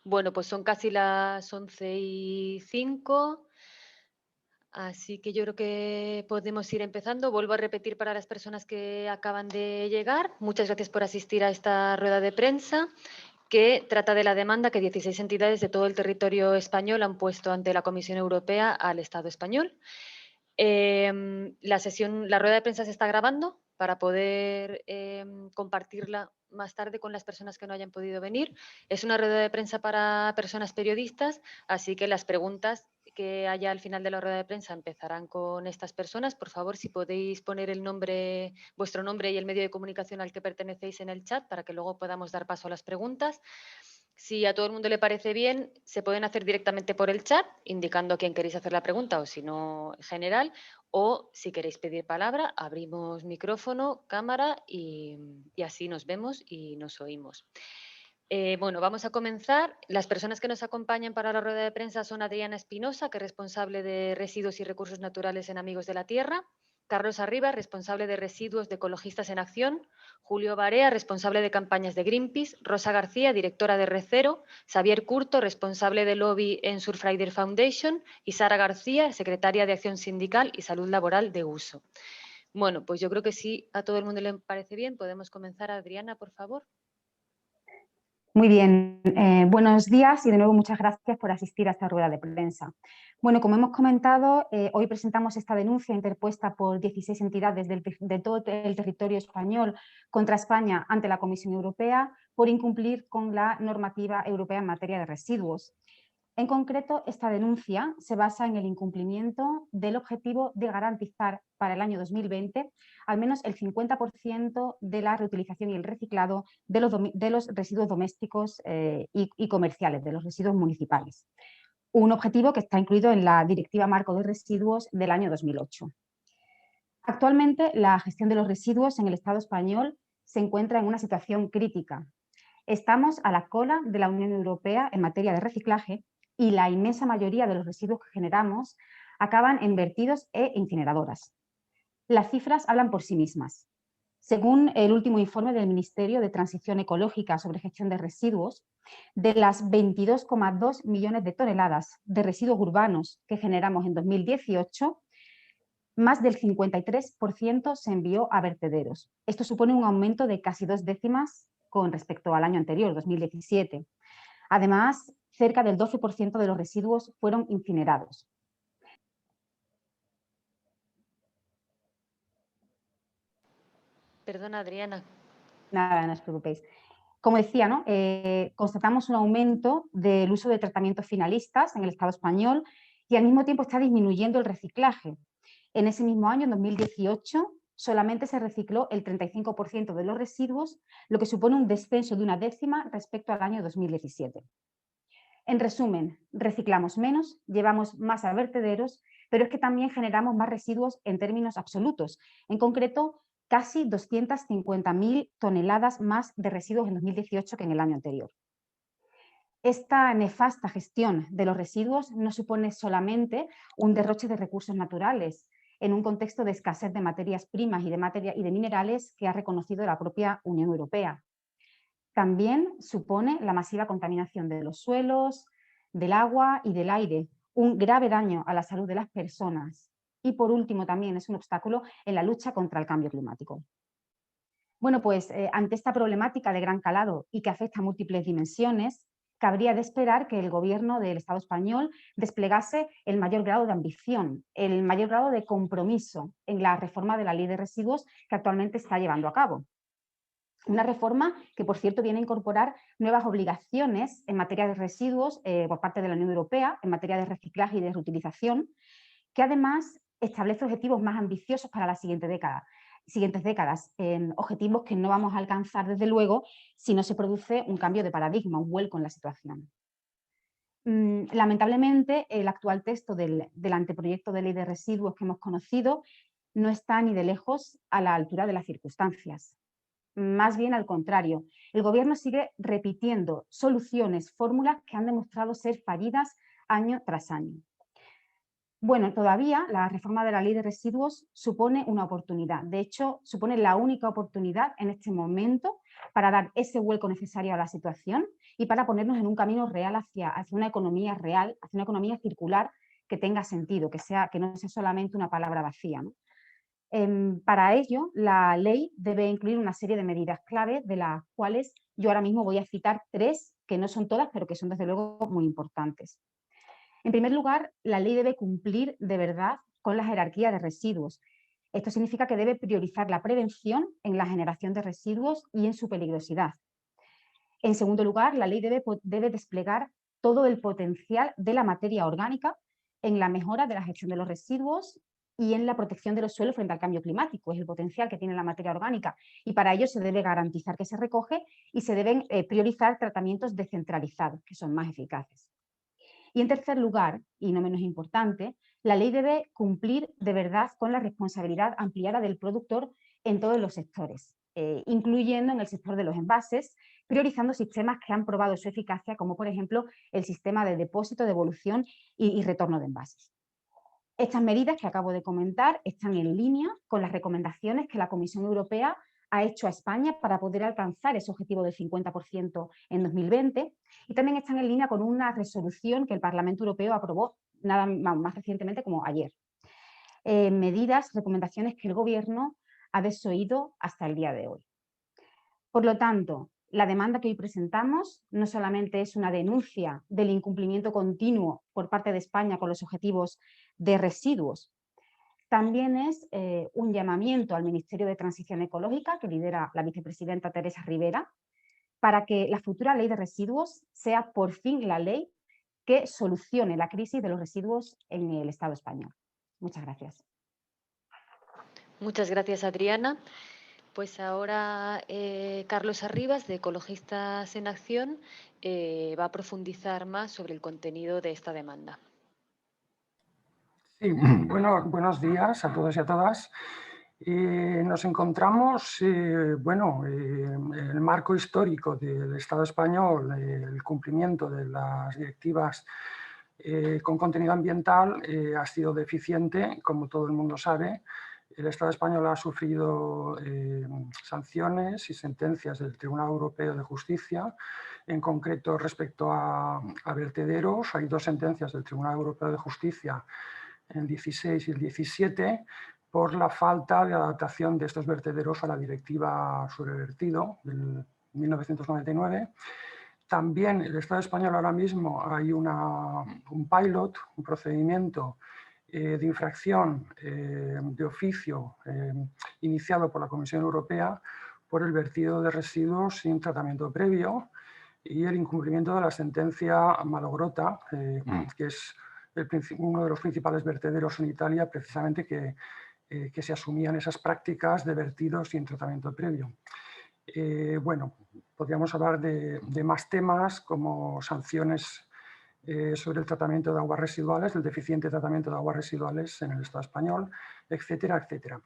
Bueno, pues son casi las 11:05, así que yo creo que podemos ir empezando. Vuelvo a repetir para las personas que acaban de llegar. Muchas gracias por asistir a esta rueda de prensa que trata de la demanda que 16 entidades de todo el territorio español han puesto ante la Comisión Europea al Estado español. La rueda de prensa se está grabando para poder compartirla más tarde con las personas que no hayan podido venir. Es una rueda de prensa para personas periodistas, así que las preguntas que haya al final de la rueda de prensa empezarán con estas personas. Por favor, si podéis poner el nombre, vuestro nombre y el medio de comunicación al que pertenecéis en el chat para que luego podamos dar paso a las preguntas. Si a todo el mundo le parece bien, se pueden hacer directamente por el chat, indicando a quién queréis hacer la pregunta o si no, en general. O si queréis pedir palabra, abrimos micrófono, cámara y así nos vemos y nos oímos. Bueno, vamos a comenzar. Las personas que nos acompañan para la rueda de prensa son Adriana Espinosa, que es responsable de Residuos y Recursos Naturales en Amigos de la Tierra; Carlos Arribas, responsable de Residuos de Ecologistas en Acción; Julio Barea, responsable de campañas de Greenpeace; Rosa García, directora de Recero; Xavier Curto, responsable de lobby en Surfrider Foundation; y Sara García, secretaria de Acción Sindical y Salud Laboral de Uso. Bueno, pues yo creo que si a todo el mundo le parece bien, podemos comenzar. Adriana, por favor. Muy bien, buenos días y de nuevo muchas gracias por asistir a esta rueda de prensa. Bueno, como hemos comentado, hoy presentamos esta denuncia interpuesta por 16 entidades de todo el territorio español contra España ante la Comisión Europea por incumplir con la normativa europea en materia de residuos. En concreto, esta denuncia se basa en el incumplimiento del objetivo de garantizar para el año 2020 al menos el 50% de la reutilización y el reciclado de los residuos domésticos y comerciales, de los residuos municipales. Un objetivo que está incluido en la Directiva Marco de Residuos del año 2008. Actualmente, la gestión de los residuos en el Estado español se encuentra en una situación crítica. Estamos a la cola de la Unión Europea en materia de reciclaje y la inmensa mayoría de los residuos que generamos acaban en vertidos e incineradoras. Las cifras hablan por sí mismas. Según el último informe del Ministerio de Transición Ecológica sobre gestión de residuos, de las 22,2 millones de toneladas de residuos urbanos que generamos en 2018, más del 53% se envió a vertederos. Esto supone un aumento de casi 2 décimas con respecto al año anterior, 2017. Además, cerca del 12% de los residuos fueron incinerados. Perdona, Adriana. Nada, no os preocupéis. Como decía, ¿no? Constatamos un aumento del uso de tratamientos finalistas en el Estado español y al mismo tiempo está disminuyendo el reciclaje. En ese mismo año, en 2018, solamente se recicló el 35% de los residuos, lo que supone un descenso de 1 décima respecto al año 2017. En resumen, reciclamos menos, llevamos más a vertederos, pero es que también generamos más residuos en términos absolutos. En concreto, casi 250.000 toneladas más de residuos en 2018 que en el año anterior. Esta nefasta gestión de los residuos no supone solamente un derroche de recursos naturales en un contexto de escasez de materias primas y de minerales que ha reconocido la propia Unión Europea. También supone la masiva contaminación de los suelos, del agua y del aire, un grave daño a la salud de las personas y, por último, también es un obstáculo en la lucha contra el cambio climático. Bueno, pues ante esta problemática de gran calado y que afecta a múltiples dimensiones, cabría de esperar que el Gobierno del Estado español desplegase el mayor grado de ambición, el mayor grado de compromiso en la reforma de la Ley de Residuos que actualmente está llevando a cabo. Una reforma que, por cierto, viene a incorporar nuevas obligaciones en materia de residuos por parte de la Unión Europea, en materia de reciclaje y de reutilización, que además establece objetivos más ambiciosos para la siguientes décadas, objetivos que no vamos a alcanzar, desde luego, si no se produce un cambio de paradigma, un vuelco en la situación. Lamentablemente, el actual texto del anteproyecto de ley de residuos que hemos conocido no está ni de lejos a la altura de las circunstancias. Más bien al contrario, el Gobierno sigue repitiendo soluciones, fórmulas que han demostrado ser fallidas año tras año. Bueno, todavía la reforma de la Ley de Residuos supone una oportunidad. De hecho, supone la única oportunidad en este momento para dar ese vuelco necesario a la situación y para ponernos en un camino real hacia una economía real, hacia una economía circular que tenga sentido, que no sea solamente una palabra vacía, ¿no? Para ello, la ley debe incluir una serie de medidas clave, de las cuales yo ahora mismo voy a citar 3, que no son todas, pero que son desde luego muy importantes. En primer lugar, la ley debe cumplir de verdad con la jerarquía de residuos. Esto significa que debe priorizar la prevención en la generación de residuos y en su peligrosidad. En segundo lugar, la ley debe desplegar todo el potencial de la materia orgánica en la mejora de la gestión de los residuos y en la protección de los suelos frente al cambio climático. Es el potencial que tiene la materia orgánica y para ello se debe garantizar que se recoge y se deben priorizar tratamientos descentralizados, que son más eficaces. Y en tercer lugar, y no menos importante, la ley debe cumplir de verdad con la responsabilidad ampliada del productor en todos los sectores, incluyendo en el sector de los envases, priorizando sistemas que han probado su eficacia, como por ejemplo el sistema de depósito, devolución y retorno de envases. Estas medidas que acabo de comentar están en línea con las recomendaciones que la Comisión Europea ha hecho a España para poder alcanzar ese objetivo del 50% en 2020 y también están en línea con una resolución que el Parlamento Europeo aprobó nada más recientemente como ayer. Medidas, recomendaciones que el Gobierno ha desoído hasta el día de hoy. Por lo tanto, la demanda que hoy presentamos no solamente es una denuncia del incumplimiento continuo por parte de España con los objetivos de residuos, también es un llamamiento al Ministerio de Transición Ecológica, que lidera la vicepresidenta Teresa Rivera, para que la futura ley de residuos sea por fin la ley que solucione la crisis de los residuos en el Estado español. Muchas gracias. Muchas gracias, Adriana. Pues ahora Carlos Arribas, de Ecologistas en Acción, va a profundizar más sobre el contenido de esta demanda. Sí, bueno, buenos días a todos y a todas. Nos encontramos, en el marco histórico del Estado español, el cumplimiento de las directivas con contenido ambiental ha sido deficiente, como todo el mundo sabe. El Estado español ha sufrido sanciones y sentencias del Tribunal Europeo de Justicia, en concreto respecto a vertederos. Hay 2 sentencias del Tribunal Europeo de Justicia, el 16 y el 17, por la falta de adaptación de estos vertederos a la directiva sobre vertido del 1999. También el Estado español ahora mismo hay un pilot, un procedimiento de infracción de oficio iniciado por la Comisión Europea por el vertido de residuos sin tratamiento previo y el incumplimiento de la sentencia Malogrota, que es uno de los principales vertederos en Italia, precisamente que se asumían esas prácticas de vertido sin tratamiento previo. Podríamos hablar de más temas como sanciones sobre el tratamiento de aguas residuales, el deficiente tratamiento de aguas residuales en el Estado español, etcétera, etcétera.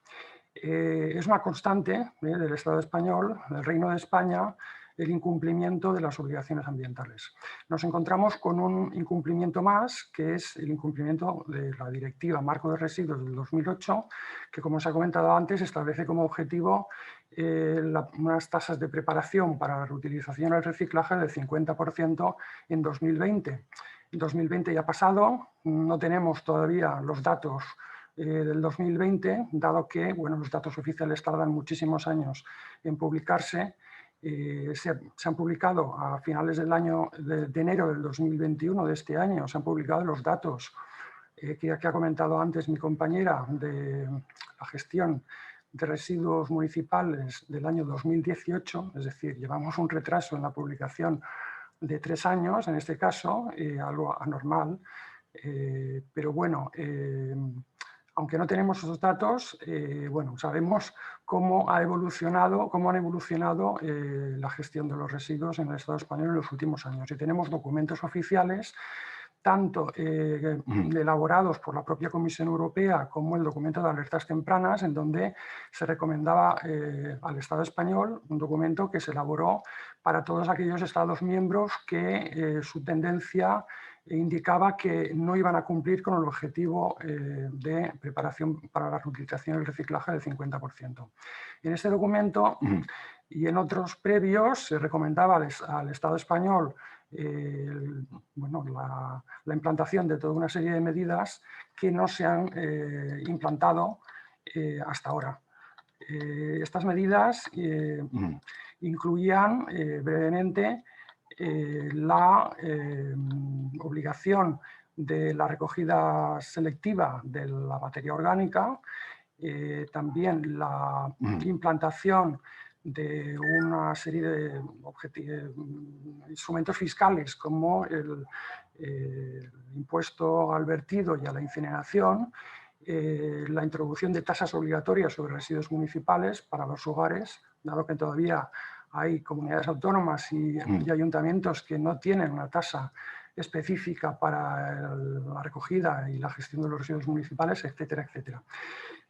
Es una constante del Estado español, del Reino de España, el incumplimiento de las obligaciones ambientales. Nos encontramos con un incumplimiento más, que es el incumplimiento de la Directiva Marco de Residuos del 2008, que, como se ha comentado antes, establece como objetivo unas tasas de preparación para la reutilización y el reciclaje del 50% en 2020. En 2020 ya ha pasado, no tenemos todavía los datos del 2020, dado que los datos oficiales tardan muchísimos años en publicarse. Se han publicado a finales del año de enero del 2021 de este año, se han publicado los datos que ha comentado antes mi compañera de la gestión de residuos municipales del año 2018, es decir, llevamos un retraso en la publicación de 3 años, en este caso, algo anormal, pero bueno, aunque no tenemos esos datos, sabemos cómo han evolucionado la gestión de los residuos en el Estado español en los últimos años. Y tenemos documentos oficiales, tanto elaborados por la propia Comisión Europea como el documento de alertas tempranas, en donde se recomendaba al Estado español un documento que se elaboró para todos aquellos Estados miembros que su tendencia indicaba que no iban a cumplir con el objetivo de preparación para la reutilización y el reciclaje del 50%. En este documento y en otros previos se recomendaba al Estado español la implantación de toda una serie de medidas que no se han implantado hasta ahora. Estas medidas incluían brevemente la obligación de la recogida selectiva de la materia orgánica, también la implantación de una serie de instrumentos fiscales como el impuesto al vertido y a la incineración, la introducción de tasas obligatorias sobre residuos municipales para los hogares, dado que todavía hay comunidades autónomas y ayuntamientos que no tienen una tasa específica para la recogida y la gestión de los residuos municipales, etcétera, etcétera.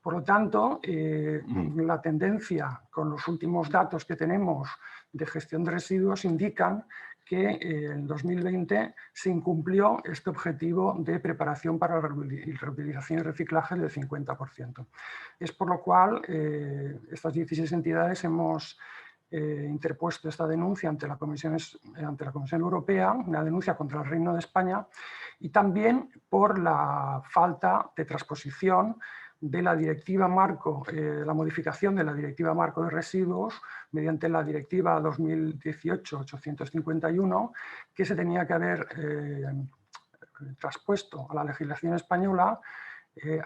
Por lo tanto, la tendencia con los últimos datos que tenemos de gestión de residuos indican que en 2020 se incumplió este objetivo de preparación para la reutilización y reciclaje del 50%. Es por lo cual estas 16 entidades hemos interpuesto esta denuncia ante la Comisión Europea, una denuncia contra el Reino de España, y también por la falta de transposición de la directiva marco, la modificación de la directiva marco de residuos mediante la directiva 2018-851, que se tenía que haber traspuesto a la legislación española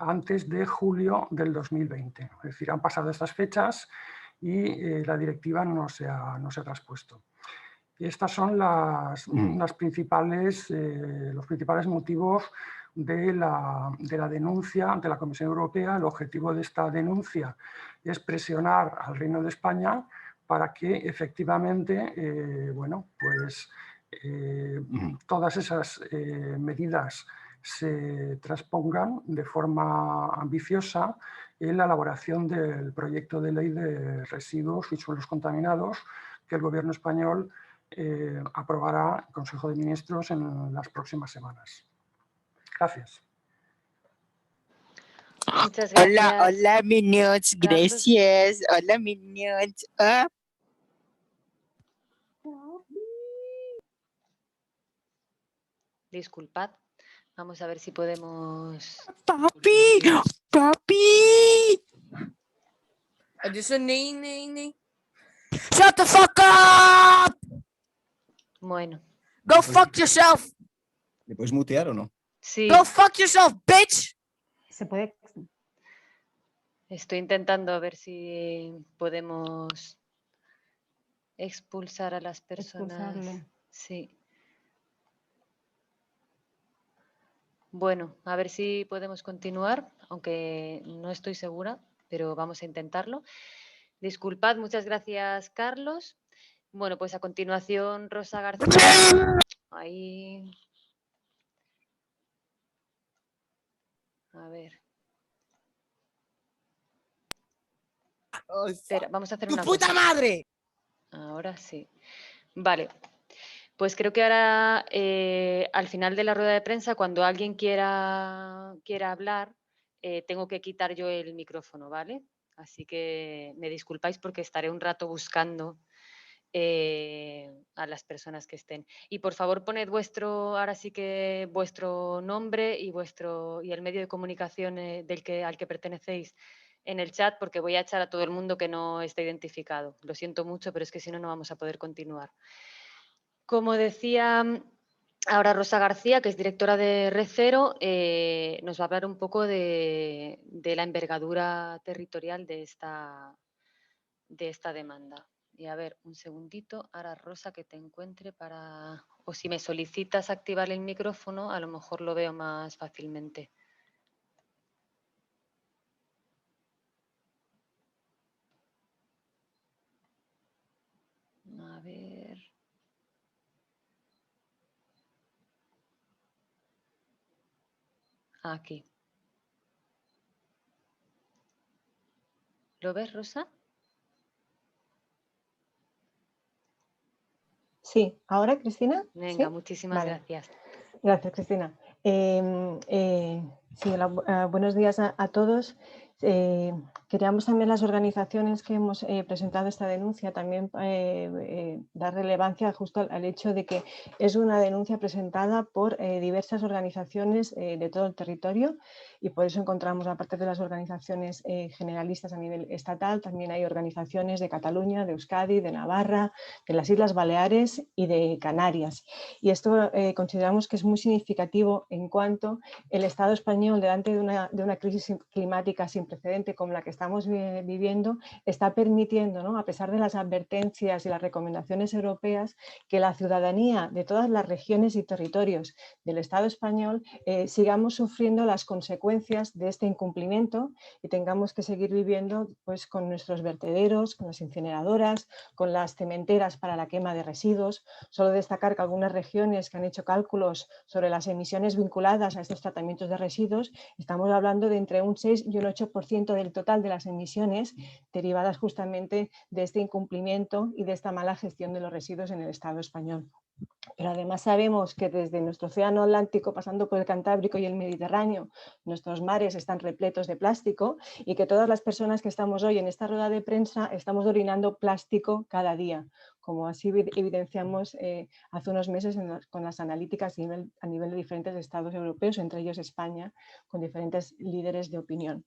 antes de julio del 2020. Es decir, han pasado estas fechas y la directiva no se ha traspuesto. Estas son los principales motivos de la denuncia ante la Comisión Europea. El objetivo de esta denuncia es presionar al Reino de España para que efectivamente todas esas medidas se transpongan de forma ambiciosa en la elaboración del proyecto de ley de residuos y suelos contaminados que el Gobierno español aprobará el Consejo de Ministros en las próximas semanas. Gracias. Muchas gracias. Hola, Minions. Gracias. Hola, Minions. Disculpad. Vamos a ver si podemos... Papi. Papi. I just said nay. Shut the fuck up. Bueno, Go fuck yourself. ¿Le puedes mutear o no? sí, Go fuck yourself, bitch. Se puede... estoy intentando a ver si podemos expulsar a las personas. Expulsarle. Sí. Bueno, a ver si podemos continuar, aunque no estoy segura, pero vamos a intentarlo. Disculpad, muchas gracias, Carlos. Bueno, pues a continuación, Rosa García. Ahí. A ver. Espera, vamos a hacer ¡Tu una puta cosa. madre! Ahora sí. Vale. Pues creo que ahora, al final de la rueda de prensa, cuando alguien quiera hablar, tengo que quitar yo el micrófono, ¿vale? Así que me disculpáis porque estaré un rato buscando a las personas que estén. Y por favor poned ahora sí que vuestro nombre y el medio de comunicación al que pertenecéis en el chat, porque voy a echar a todo el mundo que no esté identificado. Lo siento mucho, pero es que si no, no vamos a poder continuar. Como decía ahora Rosa García, que es directora de Recero, nos va a hablar un poco de la envergadura territorial de esta demanda. Y a ver, un segundito, ahora Rosa, que te encuentre o si me solicitas activar el micrófono, a lo mejor lo veo más fácilmente. A ver. Aquí. ¿Lo ves, Rosa? Sí, ¿ahora, Cristina? Venga, ¿Sí? muchísimas Vale. gracias. Gracias, Cristina. Sí, buenos días a todos. Queríamos también las organizaciones que hemos presentado esta denuncia también dar relevancia justo al hecho de que es una denuncia presentada por diversas organizaciones de todo el territorio y por eso encontramos, aparte de las organizaciones generalistas a nivel estatal, también hay organizaciones de Cataluña, de Euskadi, de Navarra, de las Islas Baleares y de Canarias. Y esto consideramos que es muy significativo en cuanto el Estado español, delante de una crisis climática sin precedente como la que estamos viviendo, está permitiendo, ¿no?, a pesar de las advertencias y las recomendaciones europeas, que la ciudadanía de todas las regiones y territorios del Estado español sigamos sufriendo las consecuencias de este incumplimiento y tengamos que seguir viviendo pues, con nuestros vertederos, con las incineradoras, con las cementeras para la quema de residuos. Solo destacar que algunas regiones que han hecho cálculos sobre las emisiones vinculadas a estos tratamientos de residuos, estamos hablando de entre un 6 y un 8% del total de las emisiones derivadas justamente de este incumplimiento y de esta mala gestión de los residuos en el Estado español. Pero además sabemos que desde nuestro océano Atlántico, pasando por el Cantábrico y el Mediterráneo, nuestros mares están repletos de plástico y que todas las personas que estamos hoy en esta rueda de prensa estamos orinando plástico cada día, como así evidenciamos hace unos meses con las analíticas a nivel de diferentes estados europeos, entre ellos España, con diferentes líderes de opinión.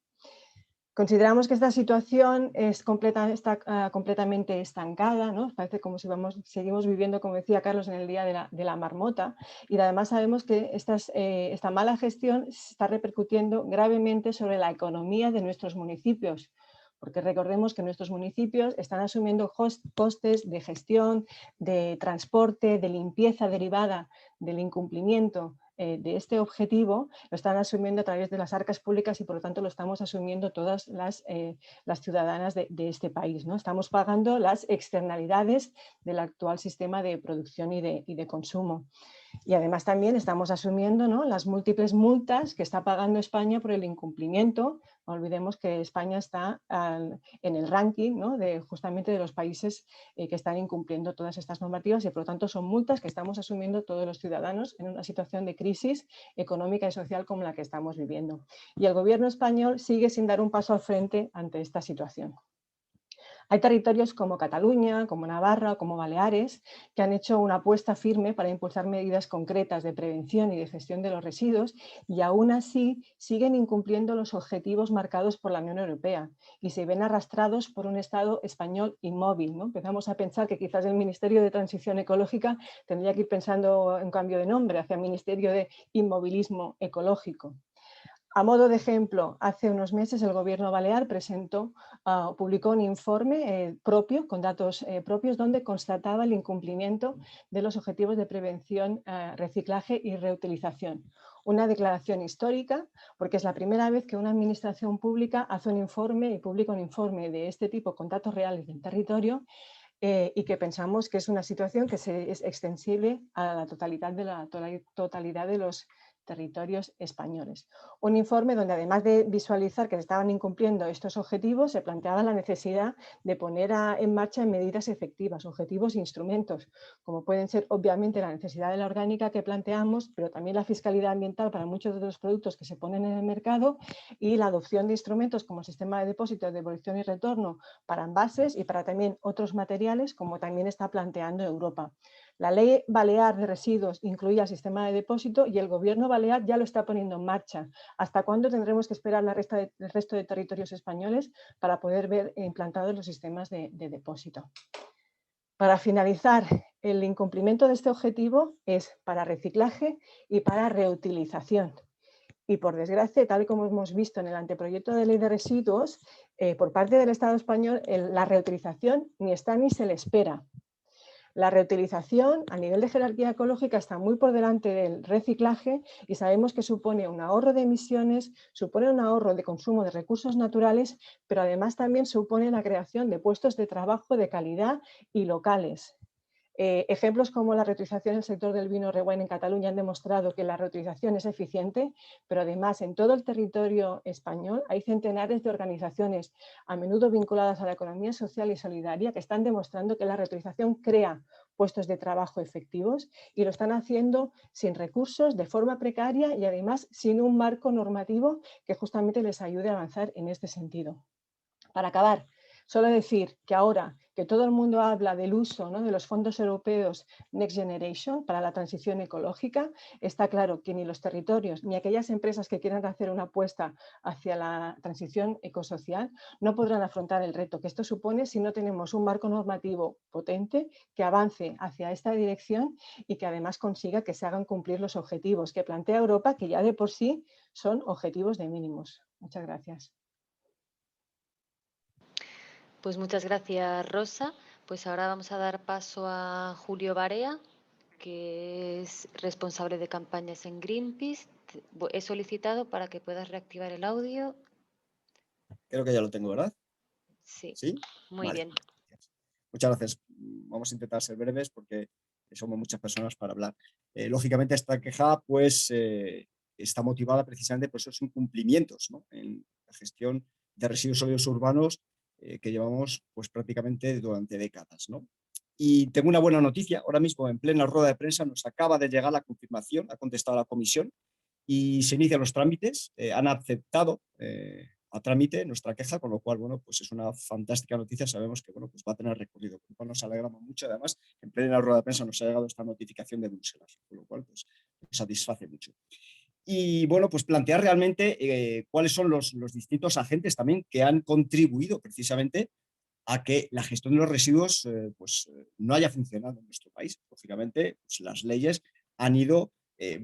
Consideramos que esta situación está completamente estancada, ¿no? Parece como si seguimos viviendo, como decía Carlos, en el día de la marmota, y además sabemos que esta mala gestión está repercutiendo gravemente sobre la economía de nuestros municipios, porque recordemos que nuestros municipios están asumiendo costes de gestión, de transporte, de limpieza derivada del incumplimiento de este objetivo, lo están asumiendo a través de las arcas públicas y por lo tanto lo estamos asumiendo todas las ciudadanas de este país, ¿no? Estamos pagando las externalidades del actual sistema de producción y de consumo. Y además también estamos asumiendo, ¿no?, las múltiples multas que está pagando España por el incumplimiento. No olvidemos que España está en el ranking, ¿no?, justamente de los países que están incumpliendo todas estas normativas y por lo tanto son multas que estamos asumiendo todos los ciudadanos en una situación de crisis económica y social como la que estamos viviendo. Y el gobierno español sigue sin dar un paso al frente ante esta situación. Hay territorios como Cataluña, como Navarra o como Baleares que han hecho una apuesta firme para impulsar medidas concretas de prevención y de gestión de los residuos y aún así siguen incumpliendo los objetivos marcados por la Unión Europea y se ven arrastrados por un Estado español inmóvil, ¿no? Empezamos a pensar que quizás el Ministerio de Transición Ecológica tendría que ir pensando en cambio de nombre hacia el Ministerio de Inmovilismo Ecológico. A modo de ejemplo, hace unos meses el Gobierno balear publicó un informe propio, con datos propios, donde constataba el incumplimiento de los objetivos de prevención, reciclaje y reutilización. Una declaración histórica, porque es la primera vez que una administración pública hace un informe y publica un informe de este tipo con datos reales del territorio y que pensamos que es una situación que es extensible a la totalidad de los territorios españoles. Un informe donde además de visualizar que se estaban incumpliendo estos objetivos, se planteaba la necesidad de poner en marcha medidas efectivas, objetivos e instrumentos, como pueden ser obviamente la necesidad de la orgánica que planteamos, pero también la fiscalidad ambiental para muchos de los productos que se ponen en el mercado y la adopción de instrumentos como el sistema de depósito, de devolución y retorno para envases y para también otros materiales, como también está planteando Europa. La ley balear de residuos incluía el sistema de depósito y el gobierno balear ya lo está poniendo en marcha. ¿Hasta cuándo tendremos que esperar el resto de territorios españoles para poder ver implantados los sistemas de depósito? Para finalizar, el incumplimiento de este objetivo es para reciclaje y para reutilización. Y por desgracia, tal y como hemos visto en el anteproyecto de ley de residuos, por parte del Estado español, la reutilización ni está ni se le espera. La reutilización a nivel de jerarquía ecológica está muy por delante del reciclaje y sabemos que supone un ahorro de emisiones, supone un ahorro de consumo de recursos naturales, pero además también supone la creación de puestos de trabajo de calidad y locales. Ejemplos como la reutilización en el sector del vino red wine en Cataluña han demostrado que la reutilización es eficiente, pero además en todo el territorio español hay centenares de organizaciones, a menudo vinculadas a la economía social y solidaria, que están demostrando que la reutilización crea puestos de trabajo efectivos y lo están haciendo sin recursos, de forma precaria y además sin un marco normativo que justamente les ayude a avanzar en este sentido. Para acabar, solo decir que ahora que todo el mundo habla del uso, ¿no?, de los fondos europeos Next Generation para la transición ecológica, está claro que ni los territorios ni aquellas empresas que quieran hacer una apuesta hacia la transición ecosocial no podrán afrontar el reto que esto supone si no tenemos un marco normativo potente que avance hacia esta dirección y que además consiga que se hagan cumplir los objetivos que plantea Europa, que ya de por sí son objetivos de mínimos. Muchas gracias. Pues muchas gracias, Rosa. Pues ahora vamos a dar paso a Julio Barea, que es responsable de campañas en Greenpeace. He solicitado para que puedas reactivar el audio. Creo que ya lo tengo, ¿verdad? Sí, ¿Sí? muy Vale. bien. Muchas gracias. Vamos a intentar ser breves porque somos muchas personas para hablar. Lógicamente esta queja pues está motivada precisamente por esos incumplimientos, ¿no?, en la gestión de residuos sólidos urbanos que llevamos pues prácticamente durante décadas, ¿no? Y tengo una buena noticia. Ahora mismo en plena rueda de prensa nos acaba de llegar la confirmación, ha contestado la comisión y se inician los trámites. Han aceptado a trámite nuestra queja, con lo cual, bueno, pues es una fantástica noticia. Sabemos que, bueno, pues va a tener recorrido, con lo cual nos alegramos mucho. Además, en plena rueda de prensa nos ha llegado esta notificación de Bruselas, con lo cual, pues, nos satisface mucho. Y, bueno, pues plantear realmente cuáles son los distintos agentes también que han contribuido precisamente a que la gestión de los residuos no haya funcionado en nuestro país. Lógicamente, pues, las leyes han ido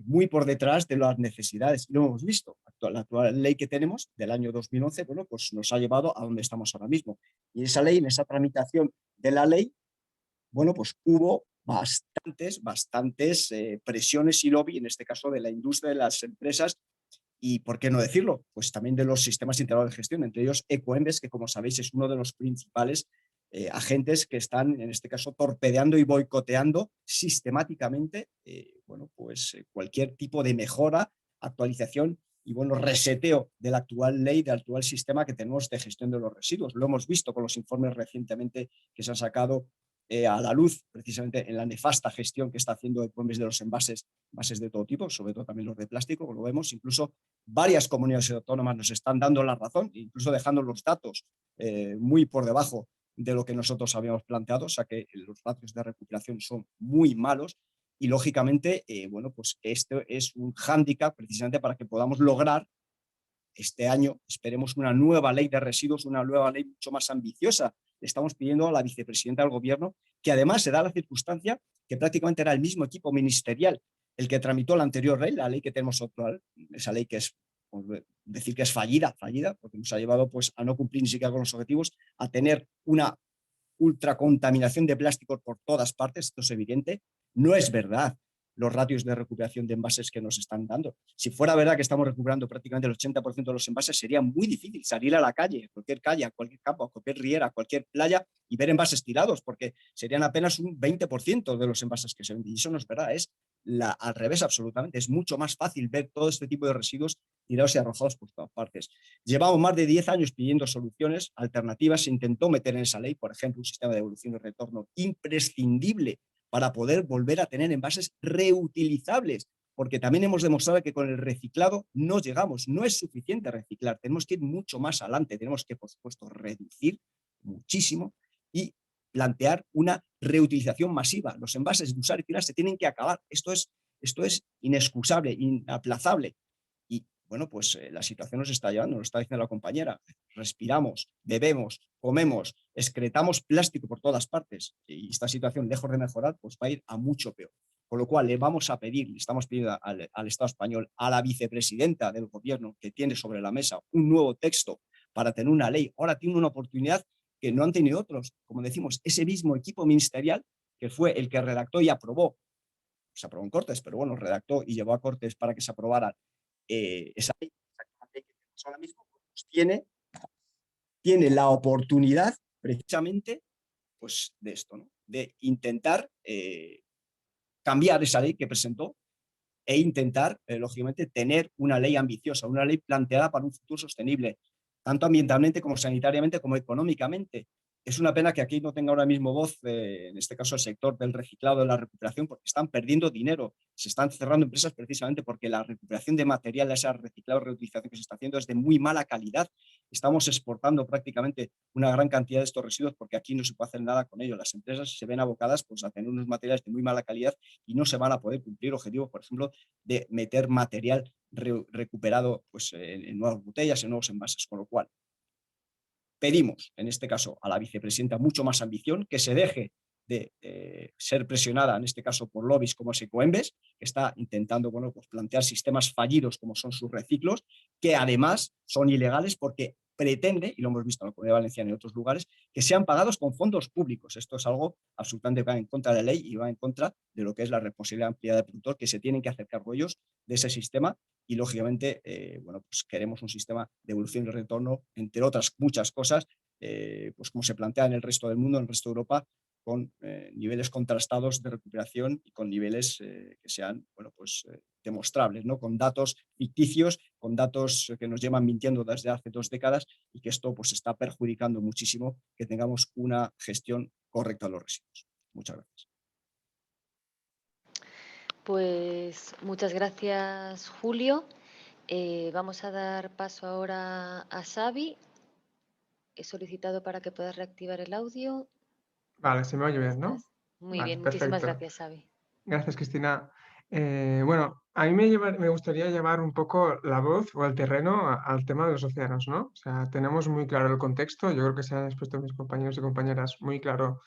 muy por detrás de las necesidades. Y lo hemos visto. La actual ley que tenemos del año 2011, bueno, pues nos ha llevado a donde estamos ahora mismo. Y esa ley, en esa tramitación de la ley, bueno, pues hubo bastantes presiones y lobby, en este caso de la industria, de las empresas, y, ¿por qué no decirlo?, pues también de los sistemas integrados de gestión, entre ellos Ecoembes, que, como sabéis, es uno de los principales agentes que están, en este caso, torpedeando y boicoteando sistemáticamente cualquier tipo de mejora, actualización y, bueno, reseteo de la actual ley, del actual sistema que tenemos de gestión de los residuos. Lo hemos visto con los informes recientemente que se han sacado a la luz, precisamente en la nefasta gestión que está haciendo Ecoembes de los envases de todo tipo, sobre todo también los de plástico, como lo vemos. Incluso varias comunidades autónomas nos están dando la razón, incluso dejando los datos muy por debajo de lo que nosotros habíamos planteado, o sea que los ratios de recuperación son muy malos y, lógicamente, pues esto es un hándicap precisamente para que podamos lograr este año, esperemos, una nueva ley de residuos, una nueva ley mucho más ambiciosa. Le estamos pidiendo a la vicepresidenta del Gobierno, que además se da la circunstancia que prácticamente era el mismo equipo ministerial el que tramitó la anterior ley, la ley que tenemos actual, esa ley que es, decir que es fallida, porque nos ha llevado pues a no cumplir ni siquiera con los objetivos, a tener una ultracontaminación de plásticos por todas partes. Esto es evidente. No es verdad los ratios de recuperación de envases que nos están dando. Si fuera verdad que estamos recuperando prácticamente el 80% de los envases, sería muy difícil salir a la calle, a cualquier campo, a cualquier riera, a cualquier playa y ver envases tirados, porque serían apenas un 20% de los envases que se venden. Y eso no es verdad, es al revés absolutamente. Es mucho más fácil ver todo este tipo de residuos tirados y arrojados por todas partes. Llevamos más de 10 años pidiendo soluciones alternativas. Se intentó meter en esa ley, por ejemplo, un sistema de devolución y retorno imprescindible para poder volver a tener envases reutilizables, porque también hemos demostrado que con el reciclado no llegamos, no es suficiente reciclar, tenemos que ir mucho más adelante, tenemos que, por supuesto, reducir muchísimo y plantear una reutilización masiva. Los envases de usar y tirar se tienen que acabar. Esto es inexcusable, inaplazable. Y, bueno, pues la situación nos está llevando, nos está diciendo la compañera. Respiramos, bebemos, comemos, excretamos plástico por todas partes. Y esta situación, lejos de mejorar, pues va a ir a mucho peor. Con lo cual le vamos a pedir, le estamos pidiendo al Estado español, a la vicepresidenta del Gobierno, que tiene sobre la mesa un nuevo texto para tener una ley. Ahora tiene una oportunidad que no han tenido otros. Como decimos, ese mismo equipo ministerial que fue el que redactó y aprobó, se aprobó en Cortes, pero bueno, redactó y llevó a Cortes para que se aprobara esa ley que tenemos ahora mismo, pues tiene la oportunidad precisamente pues, de esto, ¿no?, de intentar cambiar esa ley que presentó e intentar, lógicamente, tener una ley ambiciosa, una ley planteada para un futuro sostenible, tanto ambientalmente como sanitariamente como económicamente. Es una pena que aquí no tenga ahora mismo voz, en este caso, el sector del reciclado, de la recuperación, porque están perdiendo dinero. Se están cerrando empresas precisamente porque la recuperación de material, esa reciclado, reutilización que se está haciendo es de muy mala calidad. Estamos exportando prácticamente una gran cantidad de estos residuos porque aquí no se puede hacer nada con ellos. Las empresas se ven abocadas pues, a tener unos materiales de muy mala calidad y no se van a poder cumplir objetivos, por ejemplo, de meter material recuperado pues, en nuevas botellas, en nuevos envases, con lo cual pedimos, en este caso, a la vicepresidenta mucho más ambición, que se deje de ser presionada, en este caso, por lobbies como Ecoembes, que está intentando bueno, pues plantear sistemas fallidos como son sus reciclos, que además son ilegales porque pretende, y lo hemos visto en la Comunidad Valenciana y en otros lugares, que sean pagados con fondos públicos. Esto es algo absolutamente que va en contra de la ley y va en contra de lo que es la responsabilidad ampliada del productor, que se tienen que hacer cargo ellos de ese sistema. Y lógicamente, bueno, pues queremos un sistema de devolución y retorno, entre otras muchas cosas, pues como se plantea en el resto del mundo, en el resto de Europa, con niveles contrastados de recuperación y con niveles que sean bueno, pues, demostrables, ¿no? Con datos ficticios, con datos que nos llevan mintiendo desde hace 2 décadas y que esto pues, está perjudicando muchísimo que tengamos una gestión correcta de los residuos. Muchas gracias. Pues muchas gracias, Julio. Vamos a dar paso ahora a Xavi. He solicitado para que puedas reactivar el audio. Vale, se me oye bien, ¿no? ¿Estás? Muy Vale, bien, muchísimas perfecto. gracias, Xavi. Gracias, Cristina. Bueno, a mí me gustaría llevar un poco la voz o el terreno al tema de los océanos, ¿no? O sea, tenemos muy claro el contexto, yo creo que se han expuesto mis compañeros y compañeras muy claro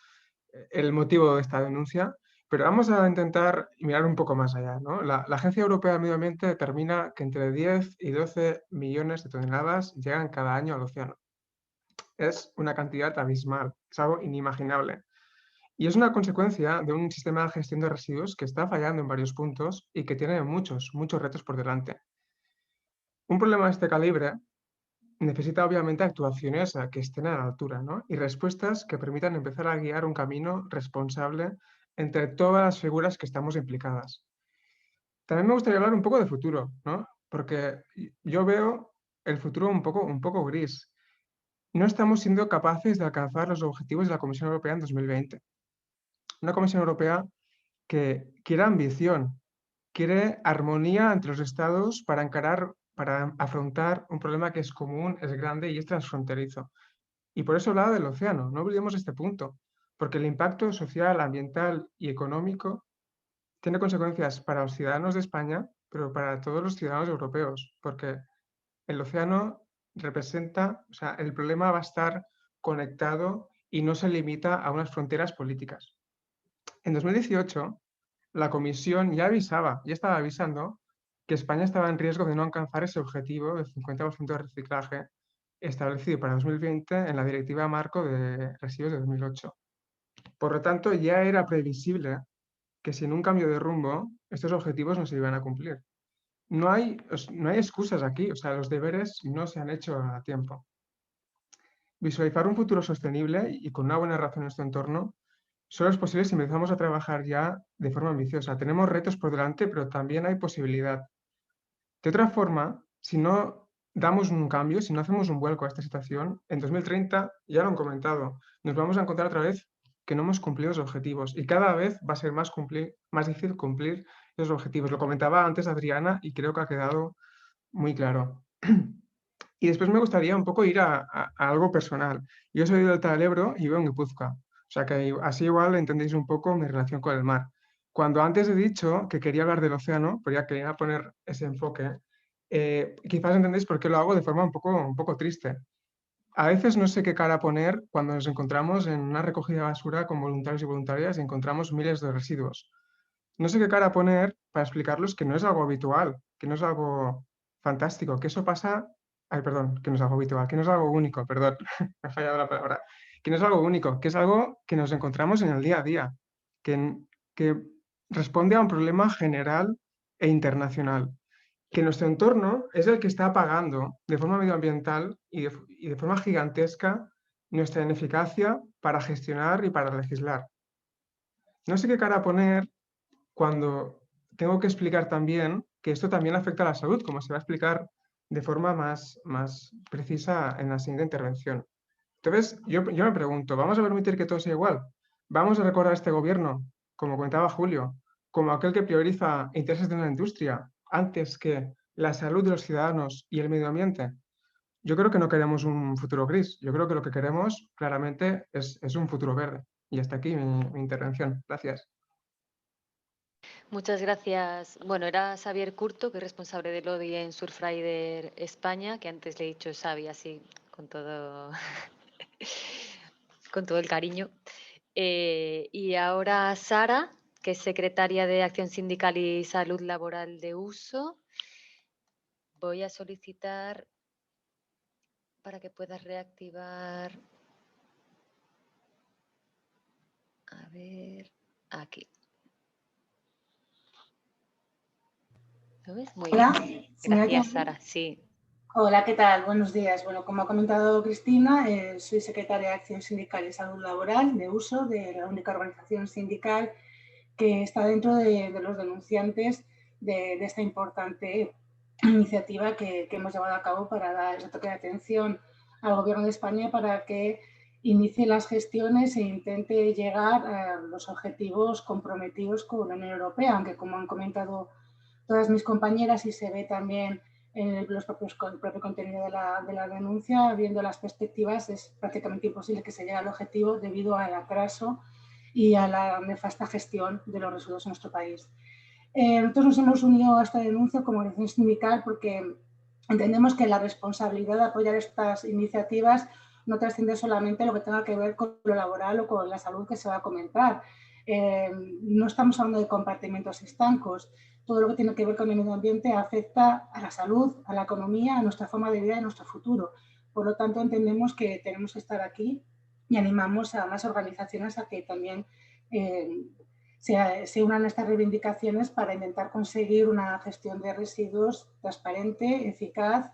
el motivo de esta denuncia, pero vamos a intentar mirar un poco más allá, ¿no? La Agencia Europea del Medio Ambiente determina que entre 10 y 12 millones de toneladas llegan cada año al océano. Es una cantidad abismal, es algo inimaginable. Y es una consecuencia de un sistema de gestión de residuos que está fallando en varios puntos y que tiene muchos retos por delante. Un problema de este calibre necesita obviamente actuaciones que estén a la altura, ¿no? Y respuestas que permitan empezar a guiar un camino responsable entre todas las figuras que estamos implicadas. También me gustaría hablar un poco de futuro, ¿no? Porque yo veo el futuro un poco gris. No estamos siendo capaces de alcanzar los objetivos de la Comisión Europea en 2020. Una Comisión Europea que quiere ambición, quiere armonía entre los estados para afrontar un problema que es común, es grande y es transfronterizo. Y por eso hablaba del océano, no olvidemos este punto, porque el impacto social, ambiental y económico tiene consecuencias para los ciudadanos de España, pero para todos los ciudadanos europeos, porque el océano representa, o sea, el problema va a estar conectado y no se limita a unas fronteras políticas. En 2018, la Comisión ya estaba avisando que España estaba en riesgo de no alcanzar ese objetivo del 50% de reciclaje establecido para 2020 en la Directiva Marco de Residuos de 2008. Por lo tanto, ya era previsible que sin un cambio de rumbo, estos objetivos no se iban a cumplir. No hay excusas aquí, o sea, los deberes no se han hecho a tiempo. Visualizar un futuro sostenible y con una buena relación en nuestro entorno solo es posible si empezamos a trabajar ya de forma ambiciosa. Tenemos retos por delante, pero también hay posibilidad. De otra forma, si no damos un cambio, si no hacemos un vuelco a esta situación, en 2030, ya lo han comentado, nos vamos a encontrar otra vez que no hemos cumplido los objetivos y cada vez va a ser más difícil cumplir esos objetivos. Lo comentaba antes Adriana y creo que ha quedado muy claro. Y después me gustaría un poco ir a algo personal. Yo soy de Delta del Ebro y vivo en Guipúzcoa. O sea que así igual entendéis un poco mi relación con el mar. Cuando antes he dicho que quería hablar del océano, pero ya quería poner ese enfoque, quizás entendéis por qué lo hago de forma un poco triste. A veces no sé qué cara poner cuando nos encontramos en una recogida de basura con voluntarios y voluntarias y encontramos miles de residuos. No sé qué cara poner para explicarlos que no es algo habitual, que no es algo fantástico, que eso pasa... Ay, perdón, que no es algo habitual, que no es algo único, perdón, me ha fallado la palabra. Que no es algo único, que es algo que nos encontramos en el día a día, que responde a un problema general e internacional, que nuestro entorno es el que está pagando de forma medioambiental y de forma gigantesca nuestra ineficacia para gestionar y para legislar. No sé qué cara poner cuando tengo que explicar también que esto también afecta a la salud, como se va a explicar de forma más precisa en la siguiente intervención. Entonces, yo me pregunto, ¿vamos a permitir que todo sea igual? ¿Vamos a recordar a este gobierno, como comentaba Julio, como aquel que prioriza intereses de una industria antes que la salud de los ciudadanos y el medio ambiente? Yo creo que no queremos un futuro gris. Yo creo que lo que queremos claramente es un futuro verde. Y hasta aquí mi intervención. Gracias. Muchas gracias. Bueno, era Xavier Curto, que es responsable del ODI en Surfrider España, que antes le he dicho Xavi así, con todo, con todo el cariño. Y ahora Sara, que es secretaria de Acción Sindical y Salud Laboral de Uso. Voy a solicitar para que puedas reactivar. A ver, aquí. ¿Lo ves? Muy Hola, bien. ¿se me oye? Gracias, Sara. Sí. Hola, ¿qué tal? Buenos días. Bueno, como ha comentado Cristina, soy secretaria de Acción Sindical y Salud Laboral de Uso, de la única organización sindical que está dentro de los denunciantes de esta importante iniciativa que hemos llevado a cabo para dar ese toque de atención al Gobierno de España para que inicie las gestiones e intente llegar a los objetivos comprometidos con la Unión Europea, aunque como han comentado todas mis compañeras y se ve también en el propio contenido de la denuncia, viendo las perspectivas, es prácticamente imposible que se llegue al objetivo debido al atraso y a la nefasta gestión de los residuos en nuestro país. Nosotros nos hemos unido a esta denuncia como organización sindical porque entendemos que la responsabilidad de apoyar estas iniciativas no trasciende solamente lo que tenga que ver con lo laboral o con la salud que se va a comentar. No estamos hablando de compartimentos estancos. Todo lo que tiene que ver con el medio ambiente afecta a la salud, a la economía, a nuestra forma de vida y a nuestro futuro. Por lo tanto, entendemos que tenemos que estar aquí y animamos a más organizaciones a que también se unan a estas reivindicaciones para intentar conseguir una gestión de residuos transparente, eficaz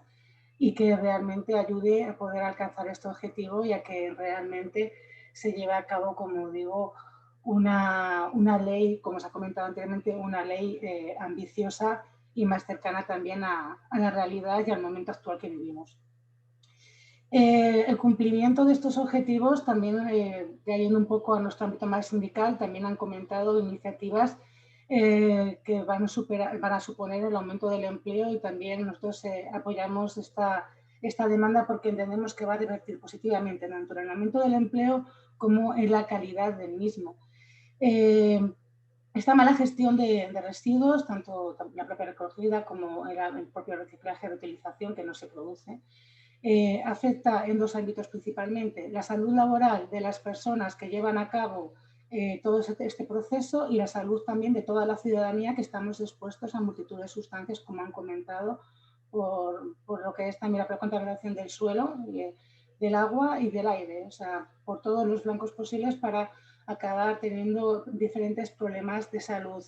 y que realmente ayude a poder alcanzar este objetivo y a que realmente se lleve a cabo, como digo, una ley, como se ha comentado anteriormente, una ley ambiciosa y más cercana también a la realidad y al momento actual que vivimos. El cumplimiento de estos objetivos, también yendo un poco a nuestro ámbito más sindical, también han comentado iniciativas que van a suponer el aumento del empleo y también nosotros apoyamos esta demanda porque entendemos que va a revertir positivamente tanto en el aumento del empleo como en la calidad del mismo. Esta mala gestión de residuos, tanto la propia recogida como el propio reciclaje, reutilización que no se produce, afecta en dos ámbitos principalmente: la salud laboral de las personas que llevan a cabo todo este proceso y la salud también de toda la ciudadanía que estamos expuestos a multitud de sustancias, como han comentado, por lo que es también la contaminación del suelo, del agua y del aire, o sea, por todos los flancos posibles para acabar teniendo diferentes problemas de salud.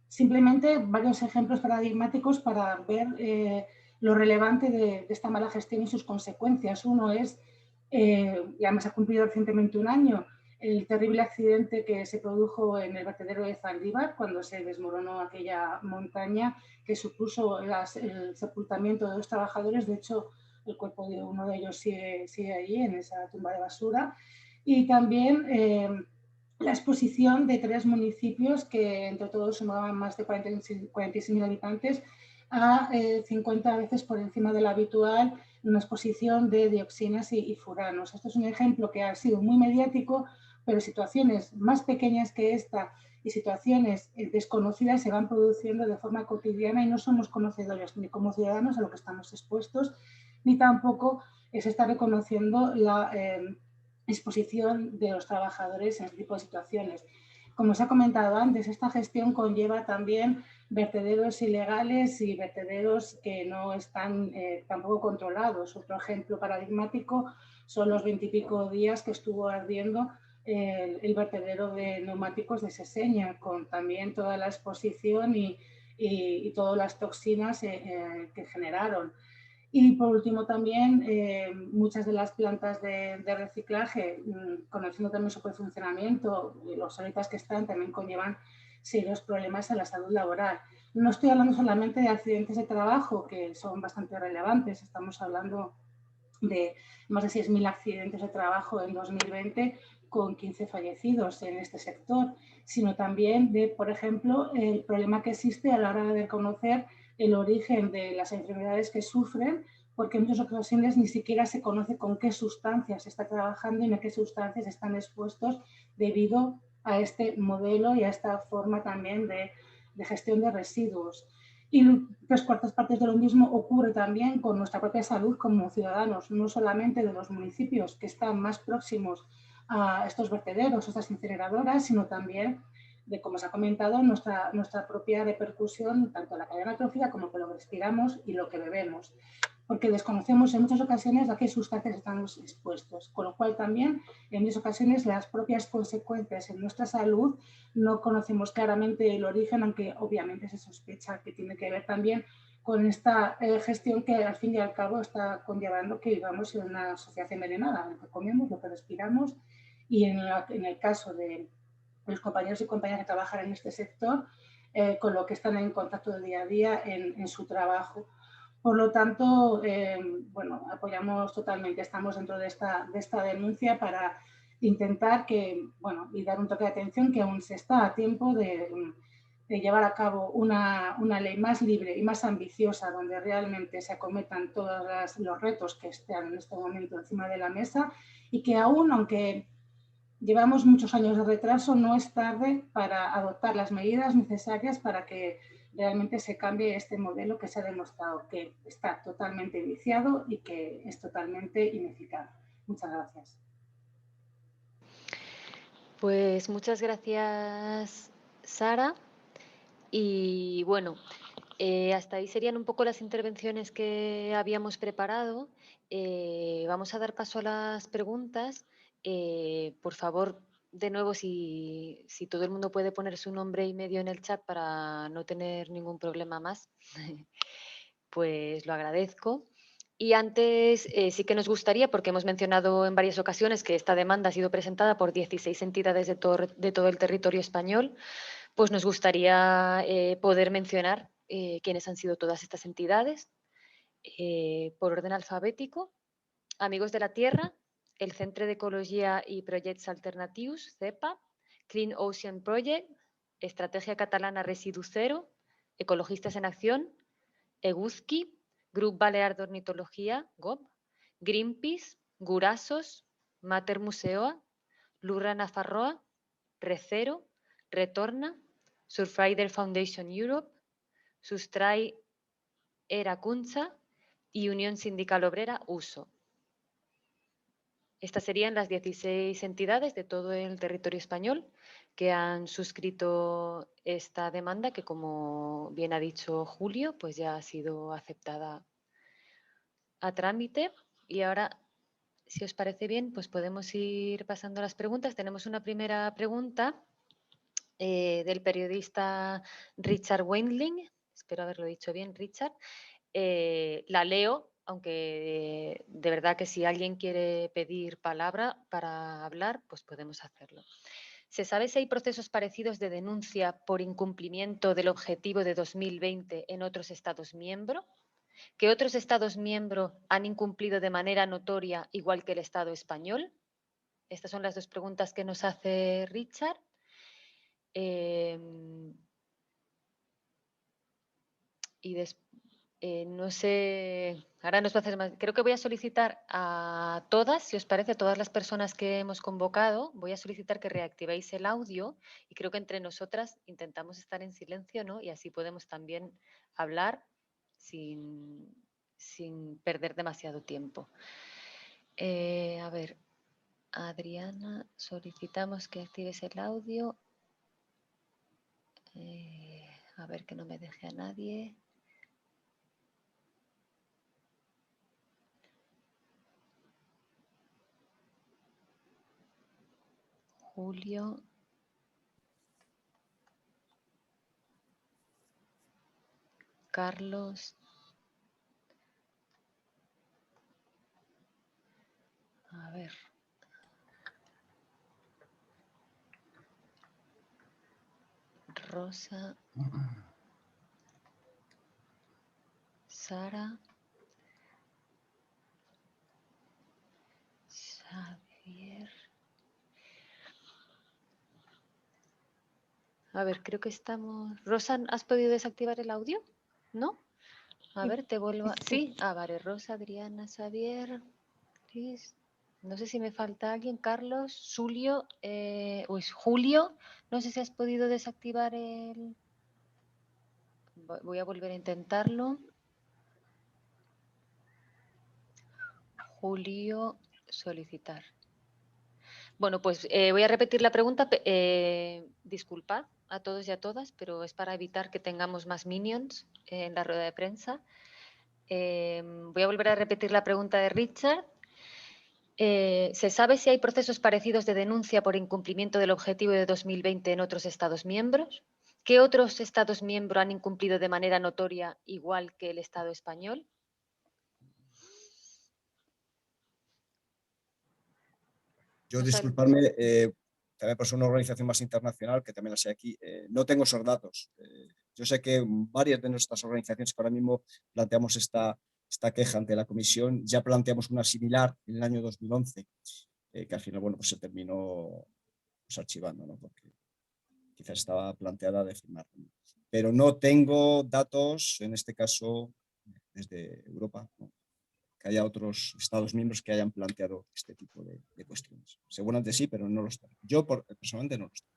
Simplemente varios ejemplos paradigmáticos para ver lo relevante de esta mala gestión y sus consecuencias. Uno es, y además ha cumplido recientemente un año, el terrible accidente que se produjo en el vertedero de Zaldívar cuando se desmoronó aquella montaña que supuso el sepultamiento de 2 trabajadores. De hecho, el cuerpo de uno de ellos sigue allí en esa tumba de basura. Y también la exposición de 3 municipios que entre todos sumaban más de 46.000 habitantes a 50 veces por encima de la habitual, una exposición de dioxinas y furanos. Esto es un ejemplo que ha sido muy mediático, pero situaciones más pequeñas que esta y situaciones desconocidas se van produciendo de forma cotidiana y no somos conocedores ni como ciudadanos a lo que estamos expuestos, ni tampoco se está reconociendo la exposición de los trabajadores en este tipo de situaciones. Como se ha comentado antes, esta gestión conlleva también vertederos ilegales y vertederos que no están tampoco controlados. Otro ejemplo paradigmático son los 20 y pico días que estuvo ardiendo el vertedero de neumáticos de Seseña, con también toda la exposición y todas las toxinas que generaron. Y por último también muchas de las plantas de reciclaje, conociendo también su funcionamiento, los sólidas que están también conllevan serios problemas en la salud laboral. No estoy hablando solamente de accidentes de trabajo, que son bastante relevantes, estamos hablando de más de 6.000 accidentes de trabajo en 2020 con 15 fallecidos en este sector, sino también de, por ejemplo, el problema que existe a la hora de conocer el origen de las enfermedades que sufren, porque en muchas ocasiones ni siquiera se conoce con qué sustancias se está trabajando y a qué sustancias están expuestos debido a este modelo y a esta forma también de gestión de residuos. Y 3/4 partes de lo mismo ocurre también con nuestra propia salud como ciudadanos, no solamente de los municipios que están más próximos a estos vertederos, estas incineradoras, sino también de, como se ha comentado, nuestra propia repercusión, tanto en la cadena trófica como con lo que respiramos y lo que bebemos, porque desconocemos en muchas ocasiones a qué sustancias estamos expuestos, con lo cual también en muchas ocasiones las propias consecuencias en nuestra salud no conocemos claramente el origen, aunque obviamente se sospecha que tiene que ver también con esta gestión que al fin y al cabo está conllevando que vivamos en una sociedad envenenada, lo que comemos, lo que respiramos, y en el caso de los compañeros y compañeras que trabajan en este sector, con lo que están en contacto de día a día en su trabajo. Por lo tanto, bueno, apoyamos totalmente, estamos dentro de esta denuncia para intentar que, bueno, y dar un toque de atención que aún se está a tiempo de llevar a cabo una ley más libre y más ambiciosa, donde realmente se acometan todos los retos que están en este momento encima de la mesa, y que aún, aunque llevamos muchos años de retraso, no es tarde para adoptar las medidas necesarias para que realmente se cambie este modelo que se ha demostrado que está totalmente viciado y que es totalmente ineficaz. Muchas gracias. Pues muchas gracias, Sara. Y bueno, hasta ahí serían un poco las intervenciones que habíamos preparado. Vamos a dar paso a las preguntas. Por favor, de nuevo, si todo el mundo puede poner su nombre y medio en el chat para no tener ningún problema más, pues lo agradezco. Y antes sí que nos gustaría, porque hemos mencionado en varias ocasiones que esta demanda ha sido presentada por 16 entidades de todo el territorio español, pues nos gustaría poder mencionar quiénes han sido todas estas entidades. Por orden alfabético, Amigos de la Tierra, el Centre d'Ecologia i Projectes Alternatius, CEPA, Clean Ocean Project, Estrategia Catalana Residu Cero, Ecologistas en Acción, Eguzki, Grup Balear d'Ornitologia, GOB, Greenpeace, Gurasos, Mater Museoa, Lurra Nafarroa, Recero, Retorna, Surfrider Foundation Europe, Sustrai Erakunza y Unión Sindical Obrera USO. Estas serían las 16 entidades de todo el territorio español que han suscrito esta demanda que, como bien ha dicho Julio, pues ya ha sido aceptada a trámite. Y ahora, si os parece bien, pues podemos ir pasando a las preguntas. Tenemos una primera pregunta del periodista Richard Wendling. Espero haberlo dicho bien, Richard. La leo, aunque de verdad que si alguien quiere pedir palabra para hablar, pues podemos hacerlo. ¿Se sabe si hay procesos parecidos de denuncia por incumplimiento del objetivo de 2020 en otros Estados miembros? ¿Que otros Estados miembros han incumplido de manera notoria igual que el Estado español? Estas son las dos preguntas que nos hace Richard. Y después, no sé, ahora nos va a hacer más. Creo que voy a solicitar a todas, si os parece, a todas las personas que hemos convocado, voy a solicitar que reactivéis el audio y creo que entre nosotras intentamos estar en silencio, ¿no? Y así podemos también hablar sin perder demasiado tiempo. A ver, Adriana, solicitamos que actives el audio. A ver que no me deje a nadie. Julio. Carlos. A ver. Rosa. Sara. A ver, creo que estamos... Rosa, ¿has podido desactivar el audio? ¿No? A ver, te vuelvo a... Sí, vale, Rosa, Adriana, Xavier, Cris... No sé si me falta alguien, Carlos, Julio, Julio, no sé si has podido desactivar el... Voy a volver a intentarlo. Julio, solicitar. Bueno, pues voy a repetir la pregunta. Disculpad a todos y a todas, pero es para evitar que tengamos más minions en la rueda de prensa. Voy a volver a repetir la pregunta de Richard. ¿Se sabe si hay procesos parecidos de denuncia por incumplimiento del objetivo de 2020 en otros Estados miembros? ¿Qué otros Estados miembros han incumplido de manera notoria igual que el Estado español? Yo, No sé. disculparme, también por ser una organización más internacional, que también la sé aquí, no tengo esos datos. Yo sé que varias de nuestras organizaciones que ahora mismo planteamos esta queja ante la Comisión, ya planteamos una similar en el año 2011, que al final, bueno, pues se terminó pues, archivando, ¿no? Porque quizás estaba planteada de firmar. Pero no tengo datos, en este caso, desde Europa, ¿no? Que haya otros Estados miembros que hayan planteado este tipo de cuestiones. Seguramente sí, pero no lo están. Yo personalmente no lo estoy.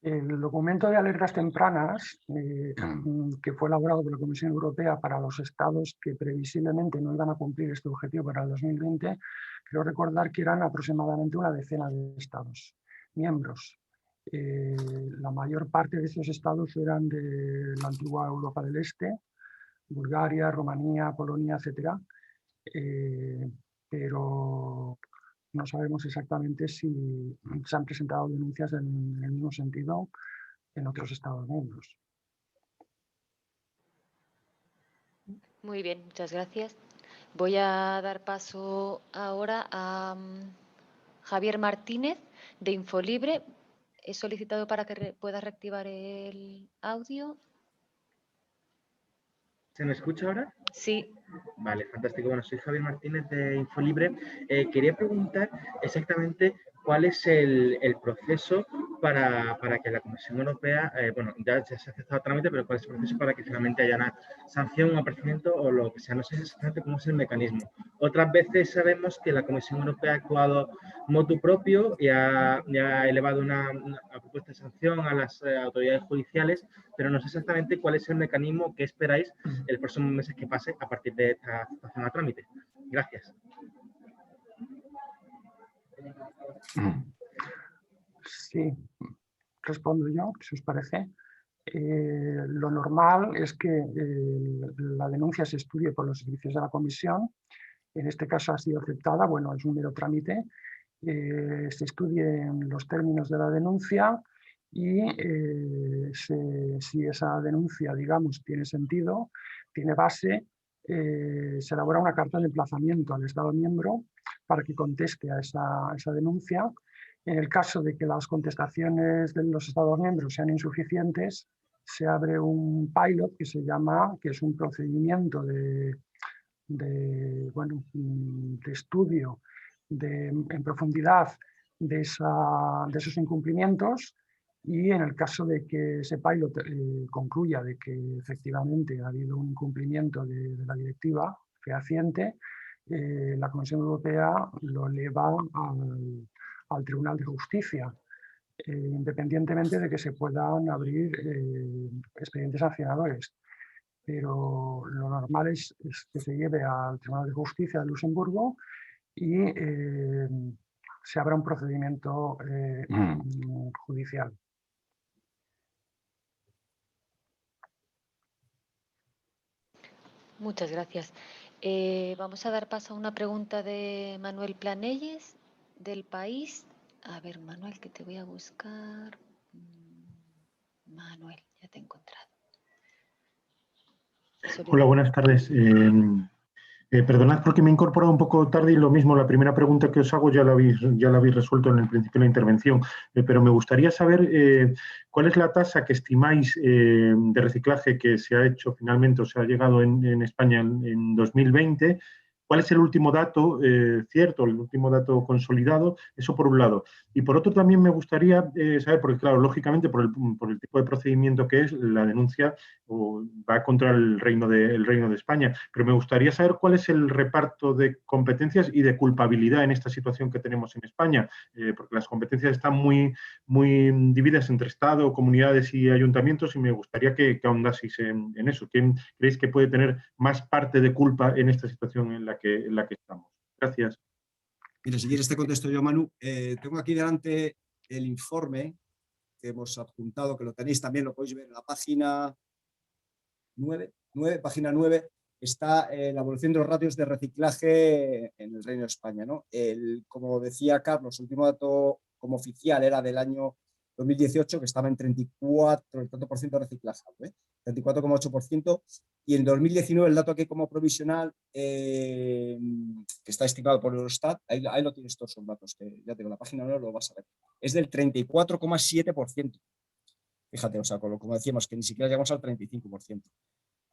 El documento de alertas tempranas que fue elaborado por la Comisión Europea para los estados que previsiblemente no iban a cumplir este objetivo para el 2020, creo recordar que eran aproximadamente una decena de estados miembros. La mayor parte de esos estados eran de la antigua Europa del Este, Bulgaria, Rumanía, Polonia, etc. Pero no sabemos exactamente si se han presentado denuncias en el mismo sentido en otros Estados miembros. Muy bien, muchas gracias. Voy a dar paso ahora a Javier Martínez de Infolibre. He solicitado para que pueda reactivar el audio. ¿Se me escucha ahora? Sí. Vale, fantástico. Bueno, soy Javier Martínez de Infolibre. Quería preguntar exactamente cuál es el proceso para que la Comisión Europea, bueno, ya se ha aceptado trámite, pero cuál es el proceso para que finalmente haya una sanción, un apercibimiento o lo que sea. No sé exactamente cómo es el mecanismo. Otras veces sabemos que la Comisión Europea ha actuado motu propio y ha elevado una propuesta de sanción a las autoridades judiciales, pero no sé exactamente cuál es el mecanismo que esperáis el próximo meses que pase a partir de esta situación a trámite. Gracias. Sí, respondo yo, si os parece. Lo normal es que la denuncia se estudie por los servicios de la Comisión. En este caso ha sido aceptada, bueno, es un mero trámite. Se estudien los términos de la denuncia y si esa denuncia, digamos, tiene sentido, tiene base, se elabora una carta de emplazamiento al Estado miembro para que conteste a esa denuncia. En el caso de que las contestaciones de los Estados miembros sean insuficientes, se abre un pilot que es un procedimiento de estudio en profundidad de esos incumplimientos, y en el caso de que ese pilot concluya de que efectivamente ha habido un incumplimiento de la directiva fehaciente, la Comisión Europea lo eleva al Tribunal de Justicia, independientemente de que se puedan abrir expedientes sancionadores. Pero lo normal es que se lleve al Tribunal de Justicia de Luxemburgo y se abra un procedimiento judicial. Muchas gracias. Vamos a dar paso a una pregunta de Manuel Planelles, del País. A ver, Manuel, que te voy a buscar. Manuel, ya te he encontrado. Hola, buenas tardes. Perdonad porque me he incorporado un poco tarde y lo mismo, la primera pregunta que os hago ya la habéis resuelto en el principio de la intervención, pero me gustaría saber cuál es la tasa que estimáis de reciclaje que se ha hecho finalmente o se ha llegado en España en 2020, cuál es el último dato cierto, el último dato consolidado, eso por un lado. Y por otro también me gustaría saber, porque claro, lógicamente por el tipo de procedimiento que es, la denuncia va contra el Reino de España, pero me gustaría saber cuál es el reparto de competencias y de culpabilidad en esta situación que tenemos en España, porque las competencias están muy divididas entre Estado, comunidades y ayuntamientos, y me gustaría que ahondaseis en eso. ¿Quién creéis que puede tener más parte de culpa en esta situación en la que estamos? Gracias. Mira, si quieres te contesto yo, Manu. Tengo aquí delante el informe que hemos adjuntado, que lo tenéis también, lo podéis ver en la página 9, página 9, está la evolución de los ratios de reciclaje en el Reino de España, ¿no? Como decía Carlos, el último dato como oficial era del año 2018, que estaba en 34, el tanto por ciento de reciclaje, 34,8%, y en 2019 el dato aquí como provisional, que está estimado por Eurostat, ahí lo tienes todos los datos, que ya tengo la página 9, lo vas a ver, es del 34,7%. Fíjate, o sea, como decíamos, que ni siquiera llegamos al 35%.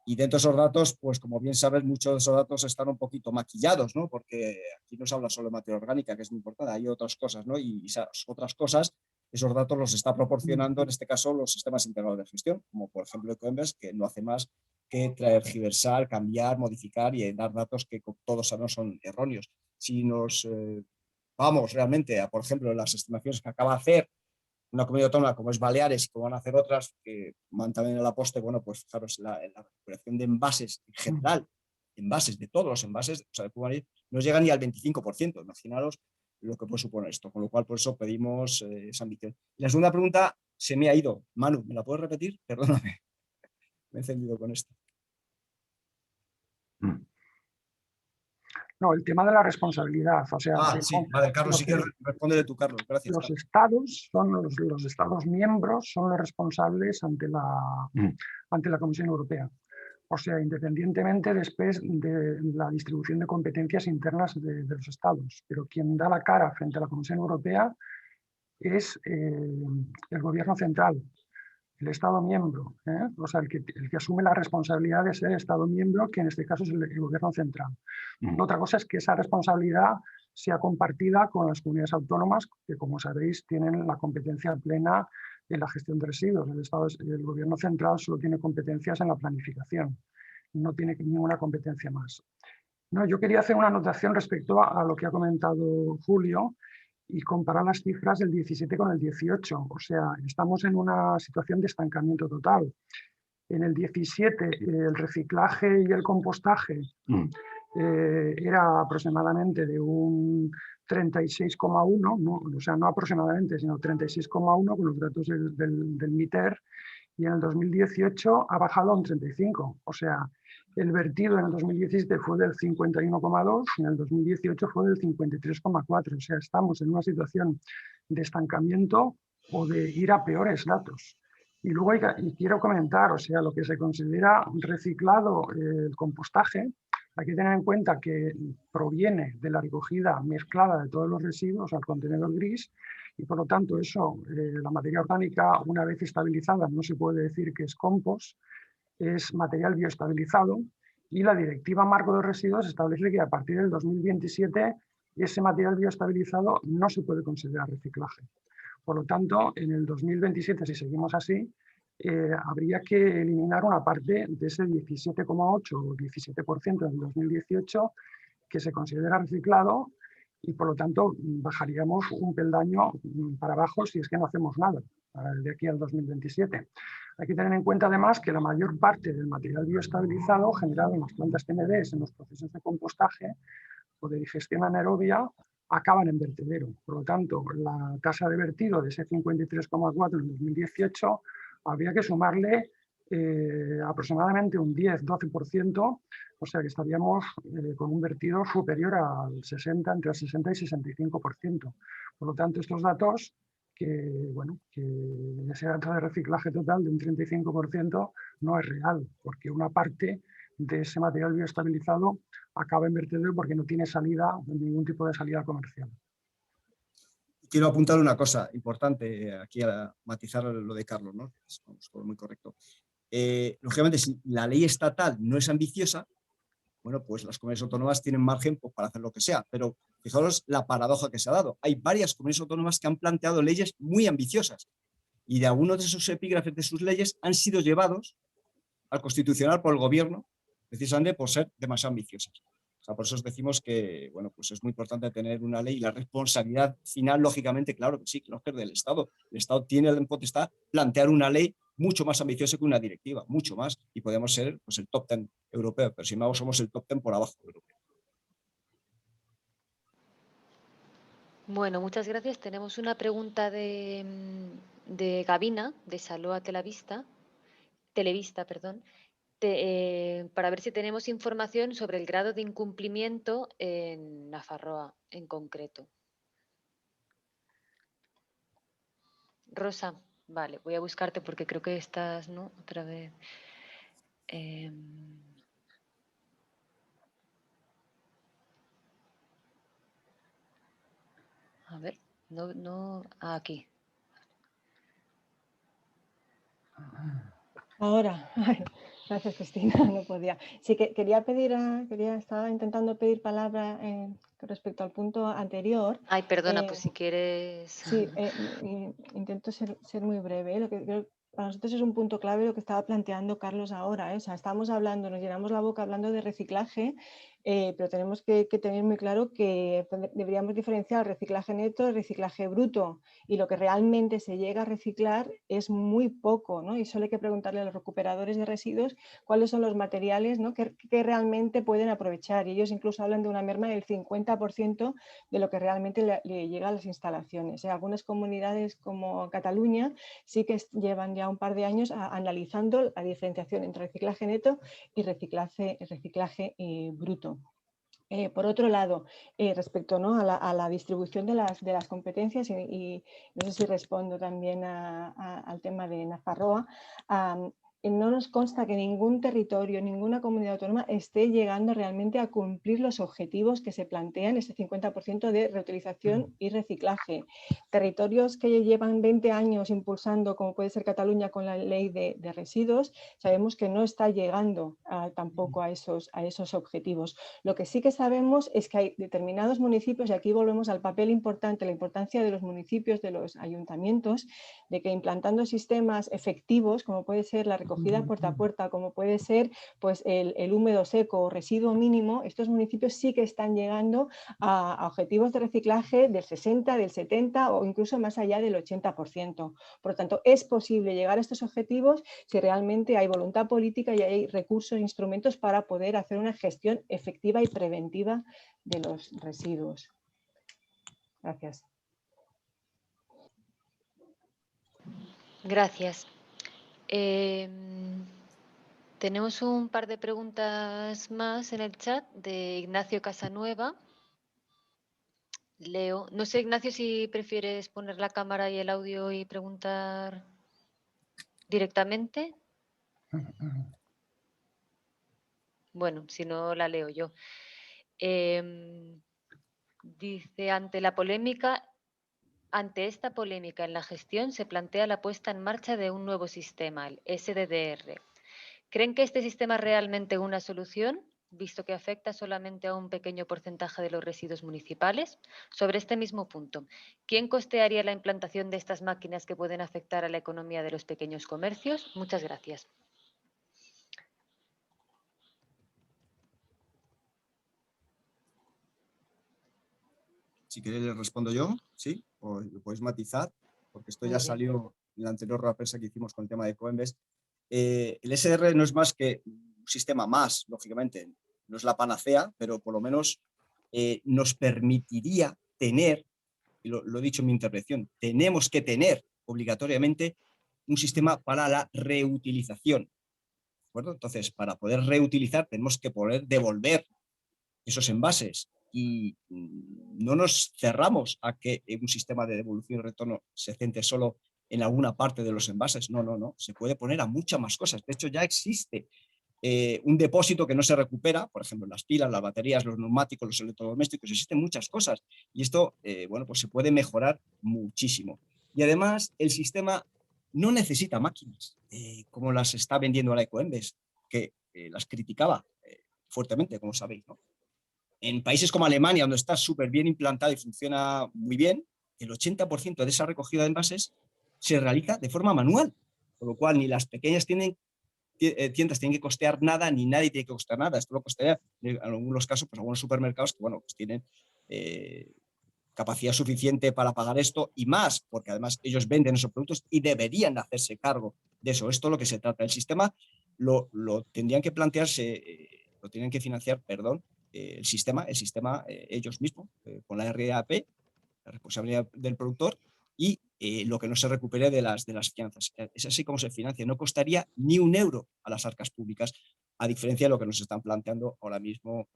Y dentro de esos datos, pues como bien sabes, muchos de esos datos están un poquito maquillados, ¿no? Porque aquí no se habla solo de materia orgánica, que es muy importante, hay otras cosas, ¿no? Y esas otras cosas, esos datos los está proporcionando, en este caso, los sistemas integrados de gestión, como por ejemplo Ecoembes, que no hace más que tergiversar, cambiar, modificar y dar datos que todos sabemos son erróneos. Si nos vamos realmente a, por ejemplo, las estimaciones que acaba de hacer una comunidad autónoma como es Baleares y como van a hacer otras que van también en la poste, bueno, pues fijaros, la recuperación de envases en general, envases de todos los envases, o sea, de Cuba, no llega ni al 25%, imaginaros lo que puede suponer esto, con lo cual por eso pedimos esa ambición. Y la segunda pregunta se me ha ido. Manu, ¿me la puedes repetir? Perdóname, me he encendido con esto. No, el tema de la responsabilidad. O sea, sí, vale, Carlos, sí que responde tú, Carlos. Gracias. Los estados son los estados miembros son los responsables ante la Comisión Europea. O sea, independientemente después de la distribución de competencias internas de los estados. Pero quien da la cara frente a la Comisión Europea es el gobierno central, el Estado miembro, o sea, el que asume la responsabilidad de ser Estado miembro, que en este caso es el gobierno central. Otra cosa es que esa responsabilidad sea compartida con las comunidades autónomas, que como sabéis tienen la competencia plena en la gestión de residuos. El gobierno central solo tiene competencias en la planificación, no tiene ninguna competencia más. No, yo quería hacer una anotación respecto a lo que ha comentado Julio, y comparar las cifras del 17 con el 18. O sea, estamos en una situación de estancamiento total. En el 17 el reciclaje y el compostaje era aproximadamente de un 36,1, ¿no? O sea, no aproximadamente, sino 36,1 con los datos del MITER, y en el 2018 ha bajado a un 35. O sea, el vertido en el 2017 fue del 51,2 y en el 2018 fue del 53,4. O sea, estamos en una situación de estancamiento o de ir a peores datos. Y luego y quiero comentar, o sea, lo que se considera reciclado, el compostaje, hay que tener en cuenta que proviene de la recogida mezclada de todos los residuos al contenedor gris, y por lo tanto eso, la materia orgánica una vez estabilizada no se puede decir que es compost, es material bioestabilizado, y la Directiva Marco de Residuos establece que a partir del 2027 ese material bioestabilizado no se puede considerar reciclaje. Por lo tanto, en el 2027, si seguimos así, habría que eliminar una parte de ese 17,8 o 17% del 2018 que se considera reciclado, y por lo tanto bajaríamos un peldaño para abajo si es que no hacemos nada de aquí al 2027. Hay que tener en cuenta además que la mayor parte del material bioestabilizado generado en las plantas TMDs, en los procesos de compostaje o de digestión anaerobia, acaban en vertedero. Por lo tanto, la tasa de vertido de ese 53,4 en 2018 habría que sumarle aproximadamente un 10-12%, o sea que estaríamos con un vertido superior al 60, entre el 60 y 65%. Por lo tanto, estos datos, que ese dato de reciclaje total de un 35% no es real, porque una parte de ese material bioestabilizado acaba en vertedero porque no tiene salida, ningún tipo de salida comercial. Quiero apuntar una cosa importante aquí a matizar lo de Carlos, ¿no? Es muy correcto. Lógicamente, si la ley estatal no es ambiciosa, bueno, pues las comunidades autónomas tienen margen pues, para hacer lo que sea. Pero fijaros la paradoja que se ha dado. Hay varias comunidades autónomas que han planteado leyes muy ambiciosas y de algunos de esos epígrafes de sus leyes han sido llevados al Constitucional por el gobierno, precisamente por ser demasiado ambiciosas. O sea, por eso os decimos que bueno, pues es muy importante tener una ley y la responsabilidad final, lógicamente, claro que sí, que no es del Estado. El Estado tiene la potestad de plantear una ley mucho más ambiciosa que una directiva, mucho más, y podemos ser pues, el top 10 europeo, pero si no somos el top 10 por abajo europeo. Bueno, muchas gracias. Tenemos una pregunta de Gavina, de Saloa Televista, para ver si tenemos información sobre el grado de incumplimiento en Nafarroa en concreto. Rosa, vale, voy a buscarte porque creo que estás, ¿no? Otra vez. A ver, aquí. Ahora, gracias Cristina, no podía. Sí que estaba intentando pedir palabra respecto al punto anterior. Ay, perdona, pues si quieres... Sí, intento ser muy breve. Lo que creo para nosotros es un punto clave lo que estaba planteando Carlos ahora. O sea, estamos hablando, nos llenamos la boca hablando de reciclaje, pero tenemos que tener muy claro que deberíamos diferenciar reciclaje neto y reciclaje bruto. Y lo que realmente se llega a reciclar es muy poco, ¿no? Y solo hay que preguntarle a los recuperadores de residuos cuáles son los materiales, ¿no? que realmente pueden aprovechar. Y ellos incluso hablan de una merma del 50% de lo que realmente le llega a las instalaciones. Algunas comunidades como Cataluña sí que llevan ya un par de años analizando la diferenciación entre reciclaje neto y reciclaje bruto. Por otro lado, respecto, ¿no? a la distribución de las competencias, y no sé si respondo también al tema de Nafarroa, no nos consta que ningún territorio, ninguna comunidad autónoma esté llegando realmente a cumplir los objetivos que se plantean, ese 50% de reutilización y reciclaje. Territorios que llevan 20 años impulsando, como puede ser Cataluña con la ley de residuos, sabemos que no está llegando tampoco a esos objetivos. Lo que sí que sabemos es que hay determinados municipios, y aquí volvemos al papel importante, la importancia de los municipios, de los ayuntamientos, de que implantando sistemas efectivos, como puede ser la recogida puerta a puerta, como puede ser pues, el húmedo seco o residuo mínimo, estos municipios sí que están llegando a objetivos de reciclaje del 60, del 70 o incluso más allá del 80%. Por lo tanto, es posible llegar a estos objetivos si realmente hay voluntad política y hay recursos e instrumentos para poder hacer una gestión efectiva y preventiva de los residuos. Gracias. Gracias. Tenemos un par de preguntas más en el chat de Ignacio Casanueva. Leo. No sé, Ignacio, si prefieres poner la cámara y el audio y preguntar directamente. Bueno, si no, la leo yo. Dice, ante esta polémica en la gestión se plantea la puesta en marcha de un nuevo sistema, el SDDR. ¿Creen que este sistema es realmente una solución, visto que afecta solamente a un pequeño porcentaje de los residuos municipales? Sobre este mismo punto, ¿quién costearía la implantación de estas máquinas que pueden afectar a la economía de los pequeños comercios? Muchas gracias. Si queréis les respondo yo, ¿sí? O lo podéis matizar, porque esto ya Muy bien. salió en la anterior rueda de prensa que hicimos con el tema de Ecoembes. El SDR no es más que un sistema más, lógicamente, no es la panacea, pero por lo menos nos permitiría tener, y lo he dicho en mi intervención, tenemos que tener obligatoriamente un sistema para la reutilización. ¿De acuerdo? Entonces, para poder reutilizar tenemos que poder devolver esos envases y no nos cerramos a que un sistema de devolución y retorno se centre solo en alguna parte de los envases. No, no, no. Se puede poner a muchas más cosas. De hecho, ya existe un depósito que no se recupera, por ejemplo, las pilas, las baterías, los neumáticos, los electrodomésticos, existen muchas cosas. Y esto, bueno, pues se puede mejorar muchísimo. Y además, el sistema no necesita máquinas, como las está vendiendo la Ecoembes, que las criticaba. fuertemente, como sabéis, ¿no? En países como Alemania, donde está súper bien implantado y funciona muy bien, el 80% de esa recogida de envases se realiza de forma manual, con lo cual ni las pequeñas tiendas tienen que costear nada, ni nadie tiene que costear nada. Esto lo costearía en algunos casos, pues algunos supermercados que, bueno, pues tienen capacidad suficiente para pagar esto y más, porque además ellos venden esos productos y deberían hacerse cargo de eso. Esto es lo que se trata. El sistema lo tendrían que plantearse, lo tienen que financiar, perdón, el sistema ellos mismos, con la RAP, la responsabilidad del productor, y lo que no se recupere de las fianzas. Es así como se financia. No costaría ni un euro a las arcas públicas, a diferencia de lo que nos están planteando ahora mismo.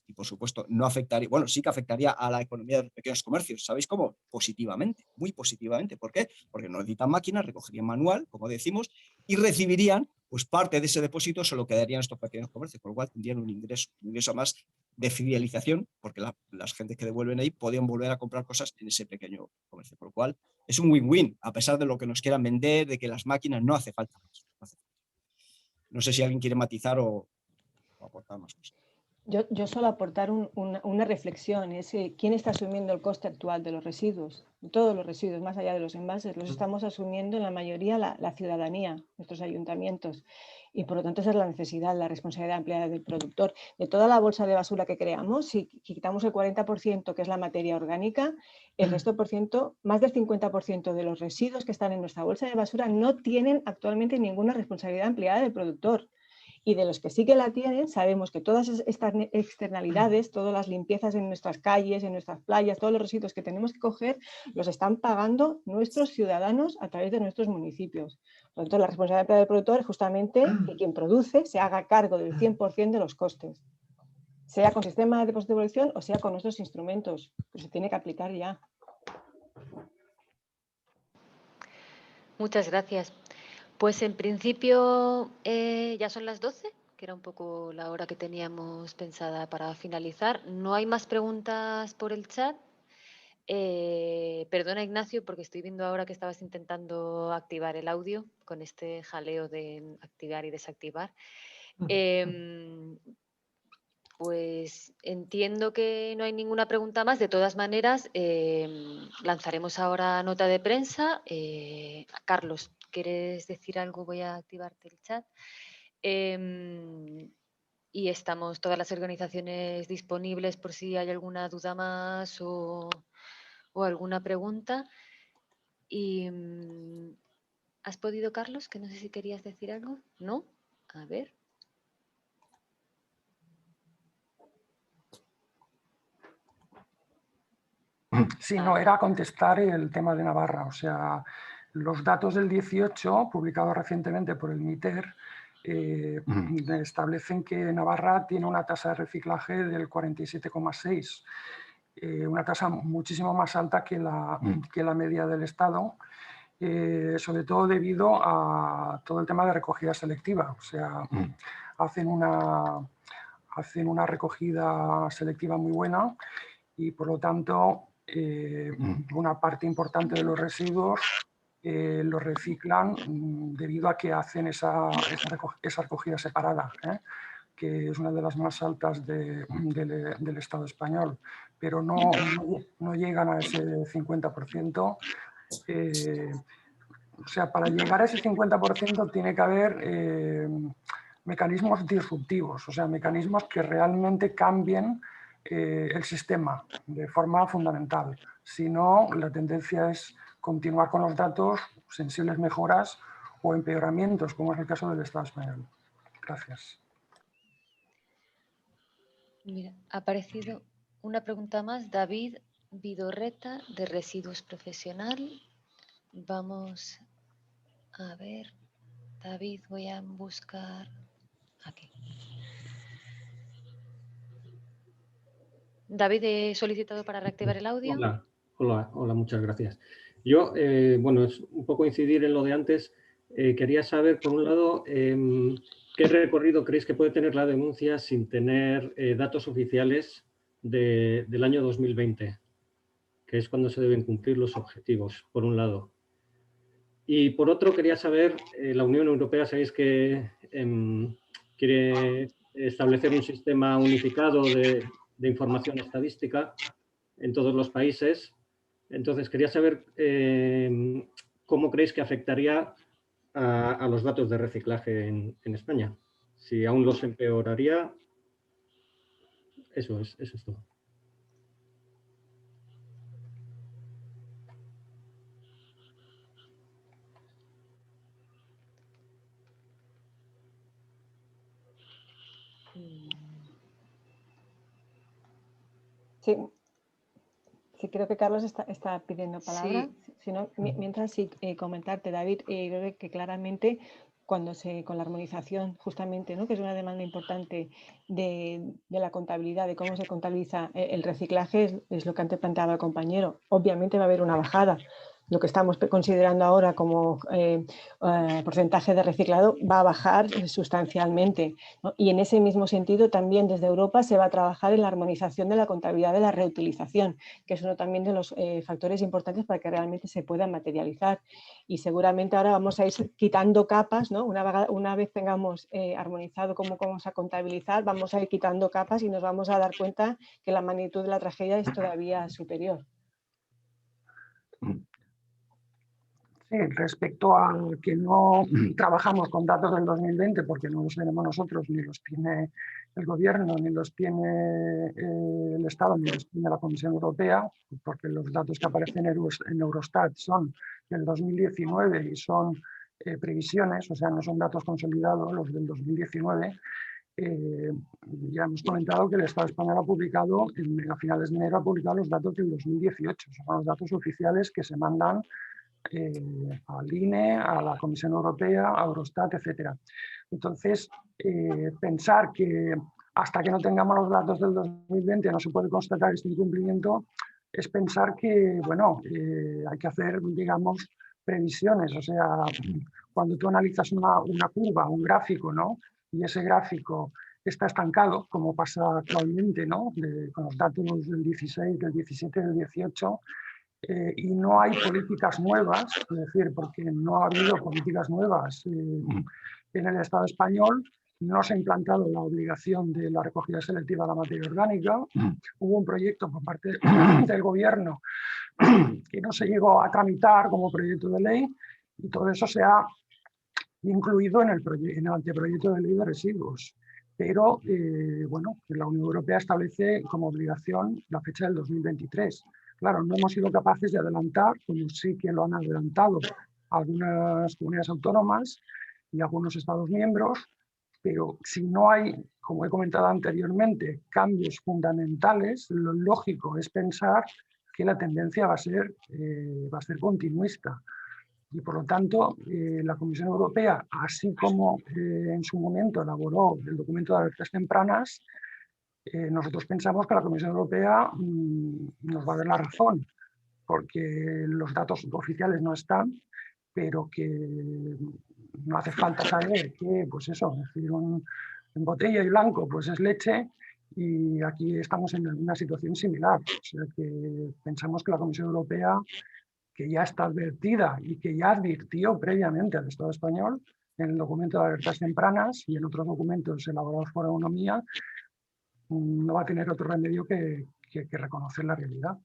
Y por supuesto, no afectaría, bueno, sí que afectaría a la economía de los pequeños comercios. ¿Sabéis cómo? Positivamente, muy positivamente. ¿Por qué? Porque no necesitan máquinas, recogerían manual, como decimos, y recibirían, pues parte de ese depósito se lo quedarían estos pequeños comercios, con lo cual tendrían un ingreso más de fidelización, porque las gentes que devuelven ahí podían volver a comprar cosas en ese pequeño comercio, por lo cual es un win-win, a pesar de lo que nos quieran vender, de que las máquinas no hace falta más. No sé si alguien quiere matizar o aportar más cosas. Yo solo aportar una reflexión, es quién está asumiendo el coste actual de los residuos, todos los residuos, más allá de los envases, los estamos asumiendo en la mayoría la ciudadanía, nuestros ayuntamientos, y por lo tanto esa es la necesidad, la responsabilidad ampliada del productor. De toda la bolsa de basura que creamos, si quitamos el 40% que es la materia orgánica, el resto por ciento, más del 50% de los residuos que están en nuestra bolsa de basura no tienen actualmente ninguna responsabilidad ampliada del productor. Y de los que sí que la tienen, sabemos que todas estas externalidades, todas las limpiezas en nuestras calles, en nuestras playas, todos los residuos que tenemos que coger, los están pagando nuestros ciudadanos a través de nuestros municipios. Por lo tanto, la responsabilidad del productor es justamente que quien produce se haga cargo del 100% de los costes, sea con sistema de depósito de devolución o sea con nuestros instrumentos, pues se tiene que aplicar ya. Muchas gracias. Pues en principio ya son las 12, que era un poco la hora que teníamos pensada para finalizar. No hay más preguntas por el chat. Perdona, Ignacio, porque estoy viendo ahora que estabas intentando activar el audio con este jaleo de activar y desactivar. Pues entiendo que no hay ninguna pregunta más. De todas maneras, lanzaremos ahora nota de prensa. Carlos, ¿quieres decir algo? Voy a activarte el chat. Y estamos todas las organizaciones disponibles por si hay alguna duda más o alguna pregunta. Y, ¿has podido, Carlos? Que no sé si querías decir algo. ¿No? A ver. Sí, no, era contestar el tema de Navarra. O sea, los datos del 18, publicados recientemente por el MITER, establecen que Navarra tiene una tasa de reciclaje del 47,6, una tasa muchísimo más alta que la media del Estado, sobre todo debido a todo el tema de recogida selectiva. O sea, hacen una recogida selectiva muy buena y, por lo tanto, una parte importante de los residuos los reciclan debido a que hacen esa recogida separada, que es una de las más altas del Estado español, pero no llegan a ese 50%. O sea, para llegar a ese 50% tiene que haber mecanismos disruptivos, o sea, mecanismos que realmente cambien el sistema de forma fundamental. Si no, la tendencia es continuar con los datos, sensibles mejoras o empeoramientos, como es el caso del Estado español. Gracias. Mira, ha aparecido una pregunta más. David Vidorreta, de Residuos Profesional. Vamos a ver. David, voy a buscar aquí. David, he solicitado para reactivar el audio. Hola, muchas gracias. Yo, bueno, es un poco incidir en lo de antes. Quería saber, por un lado, qué recorrido creéis que puede tener la denuncia sin tener datos oficiales del año 2020, que es cuando se deben cumplir los objetivos, por un lado. Y por otro, quería saber, la Unión Europea, sabéis que quiere establecer un sistema unificado de información estadística en todos los países. Entonces, quería saber cómo creéis que afectaría a los datos de reciclaje en España. Si aún los empeoraría, eso es todo. Sí, sí, creo que Carlos está pidiendo palabra. Sí. Si no, mientras sí, comentarte, David, creo que claramente con la armonización, justamente, ¿no? Que es una demanda importante de la contabilidad, de cómo se contabiliza el reciclaje, es lo que antes planteaba el compañero. Obviamente va a haber una bajada. Lo que estamos considerando ahora como porcentaje de reciclado va a bajar sustancialmente, ¿no? Y en ese mismo sentido también desde Europa se va a trabajar en la armonización de la contabilidad de la reutilización, que es uno también de los factores importantes para que realmente se pueda materializar. Y seguramente ahora vamos a ir quitando capas, ¿no? Una vez tengamos armonizado cómo vamos a contabilizar, vamos a ir quitando capas y nos vamos a dar cuenta que la magnitud de la tragedia es todavía superior. Sí, respecto a que no trabajamos con datos del 2020 porque no los tenemos nosotros, ni los tiene el gobierno, ni los tiene el Estado, ni los tiene la Comisión Europea, porque los datos que aparecen en Eurostat son del 2019 y son previsiones, o sea, no son datos consolidados los del 2019. Ya hemos comentado que el Estado español ha publicado, a finales de enero, ha publicado los datos del 2018, son los datos oficiales que se mandan al INE, a la Comisión Europea, a Eurostat, etc. Entonces, pensar que hasta que no tengamos los datos del 2020 no se puede constatar este incumplimiento es pensar que, bueno, hay que hacer, digamos, previsiones. O sea, cuando tú analizas una curva, un gráfico, ¿no? Y ese gráfico está estancado, como pasa actualmente, ¿no? Con los datos del 16, del 17, del 18, y no hay políticas nuevas, es decir, porque no ha habido políticas nuevas en el Estado español, no se ha implantado la obligación de la recogida selectiva de la materia orgánica, hubo un proyecto por parte del gobierno que no se llegó a tramitar como proyecto de ley y todo eso se ha incluido en el anteproyecto de ley de residuos. Pero, bueno, la Unión Europea establece como obligación la fecha del 2023. Claro, no hemos sido capaces de adelantar, como sí que lo han adelantado algunas comunidades autónomas y algunos Estados miembros, pero si no hay, como he comentado anteriormente, cambios fundamentales, lo lógico es pensar que la tendencia va a ser continuista. Y por lo tanto, la Comisión Europea, así como en su momento elaboró el documento de alertas tempranas, nosotros pensamos que la Comisión Europea nos va a dar la razón, porque los datos oficiales no están, pero que no hace falta saber que, pues eso, es decir, en botella y blanco pues es leche, y aquí estamos en una situación similar. O sea que pensamos que la Comisión Europea, que ya está advertida y que ya advirtió previamente al Estado español en el documento de alertas tempranas y en otros documentos elaborados por Economía, no va a tener otro remedio que reconocer la realidad.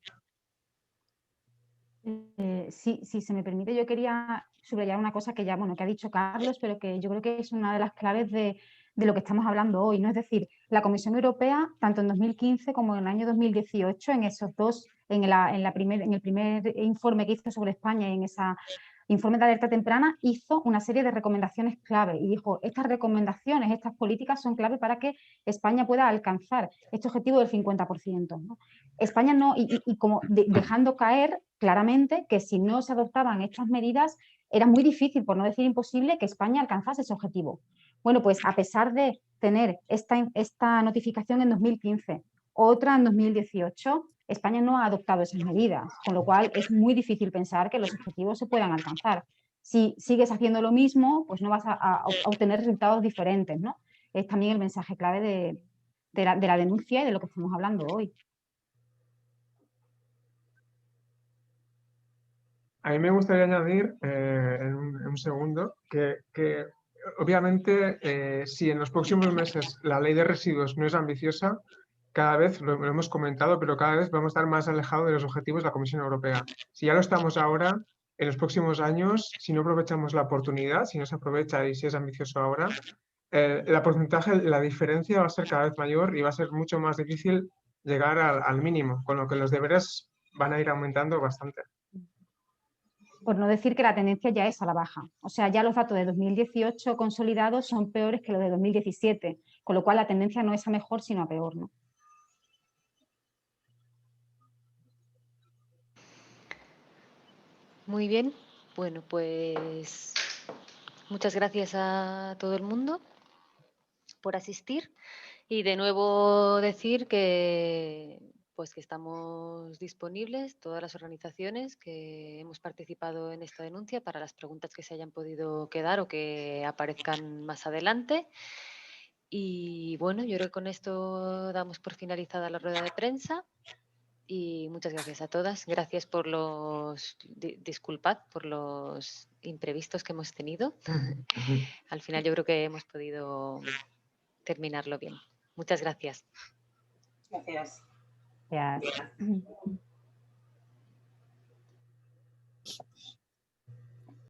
Sí, si se me permite, yo quería subrayar una cosa que ya, bueno, que ha dicho Carlos, pero que yo creo que es una de las claves de lo que estamos hablando hoy, ¿no? Es decir, la Comisión Europea, tanto en 2015 como en el año 2018, en esos dos, en el primer informe que hizo sobre España y en ese informe de alerta temprana, hizo una serie de recomendaciones clave y dijo, estas recomendaciones, estas políticas son clave para que España pueda alcanzar este objetivo del 50%, ¿no? España no, y como dejando caer claramente que si no se adoptaban estas medidas era muy difícil, por no decir imposible, que España alcanzase ese objetivo. Bueno, pues a pesar de tener esta notificación en 2015, otra en 2018, España no ha adoptado esas medidas, con lo cual es muy difícil pensar que los objetivos se puedan alcanzar. Si sigues haciendo lo mismo, pues no vas a obtener resultados diferentes, ¿no? Es también el mensaje clave de la denuncia y de lo que estamos hablando hoy. A mí me gustaría añadir en un segundo que obviamente, si en los próximos meses la ley de residuos no es ambiciosa, cada vez, lo hemos comentado, pero cada vez vamos a estar más alejados de los objetivos de la Comisión Europea. Si ya lo estamos ahora, en los próximos años, si no aprovechamos la oportunidad, si no se aprovecha y si es ambicioso ahora, la porcentaje, la diferencia va a ser cada vez mayor y va a ser mucho más difícil llegar al mínimo, con lo que los deberes van a ir aumentando bastante. Por no decir que la tendencia ya es a la baja. O sea, ya los datos de 2018 consolidados son peores que los de 2017, con lo cual la tendencia no es a mejor, sino a peor, ¿no? Muy bien, bueno, pues muchas gracias a todo el mundo por asistir y de nuevo decir que, pues que estamos disponibles, todas las organizaciones que hemos participado en esta denuncia, para las preguntas que se hayan podido quedar o que aparezcan más adelante. Y bueno, yo creo que con esto damos por finalizada la rueda de prensa. Y muchas gracias a todas. Gracias por los... disculpad por los imprevistos que hemos tenido. Al final yo creo que hemos podido terminarlo bien. Muchas gracias. Gracias. Gracias.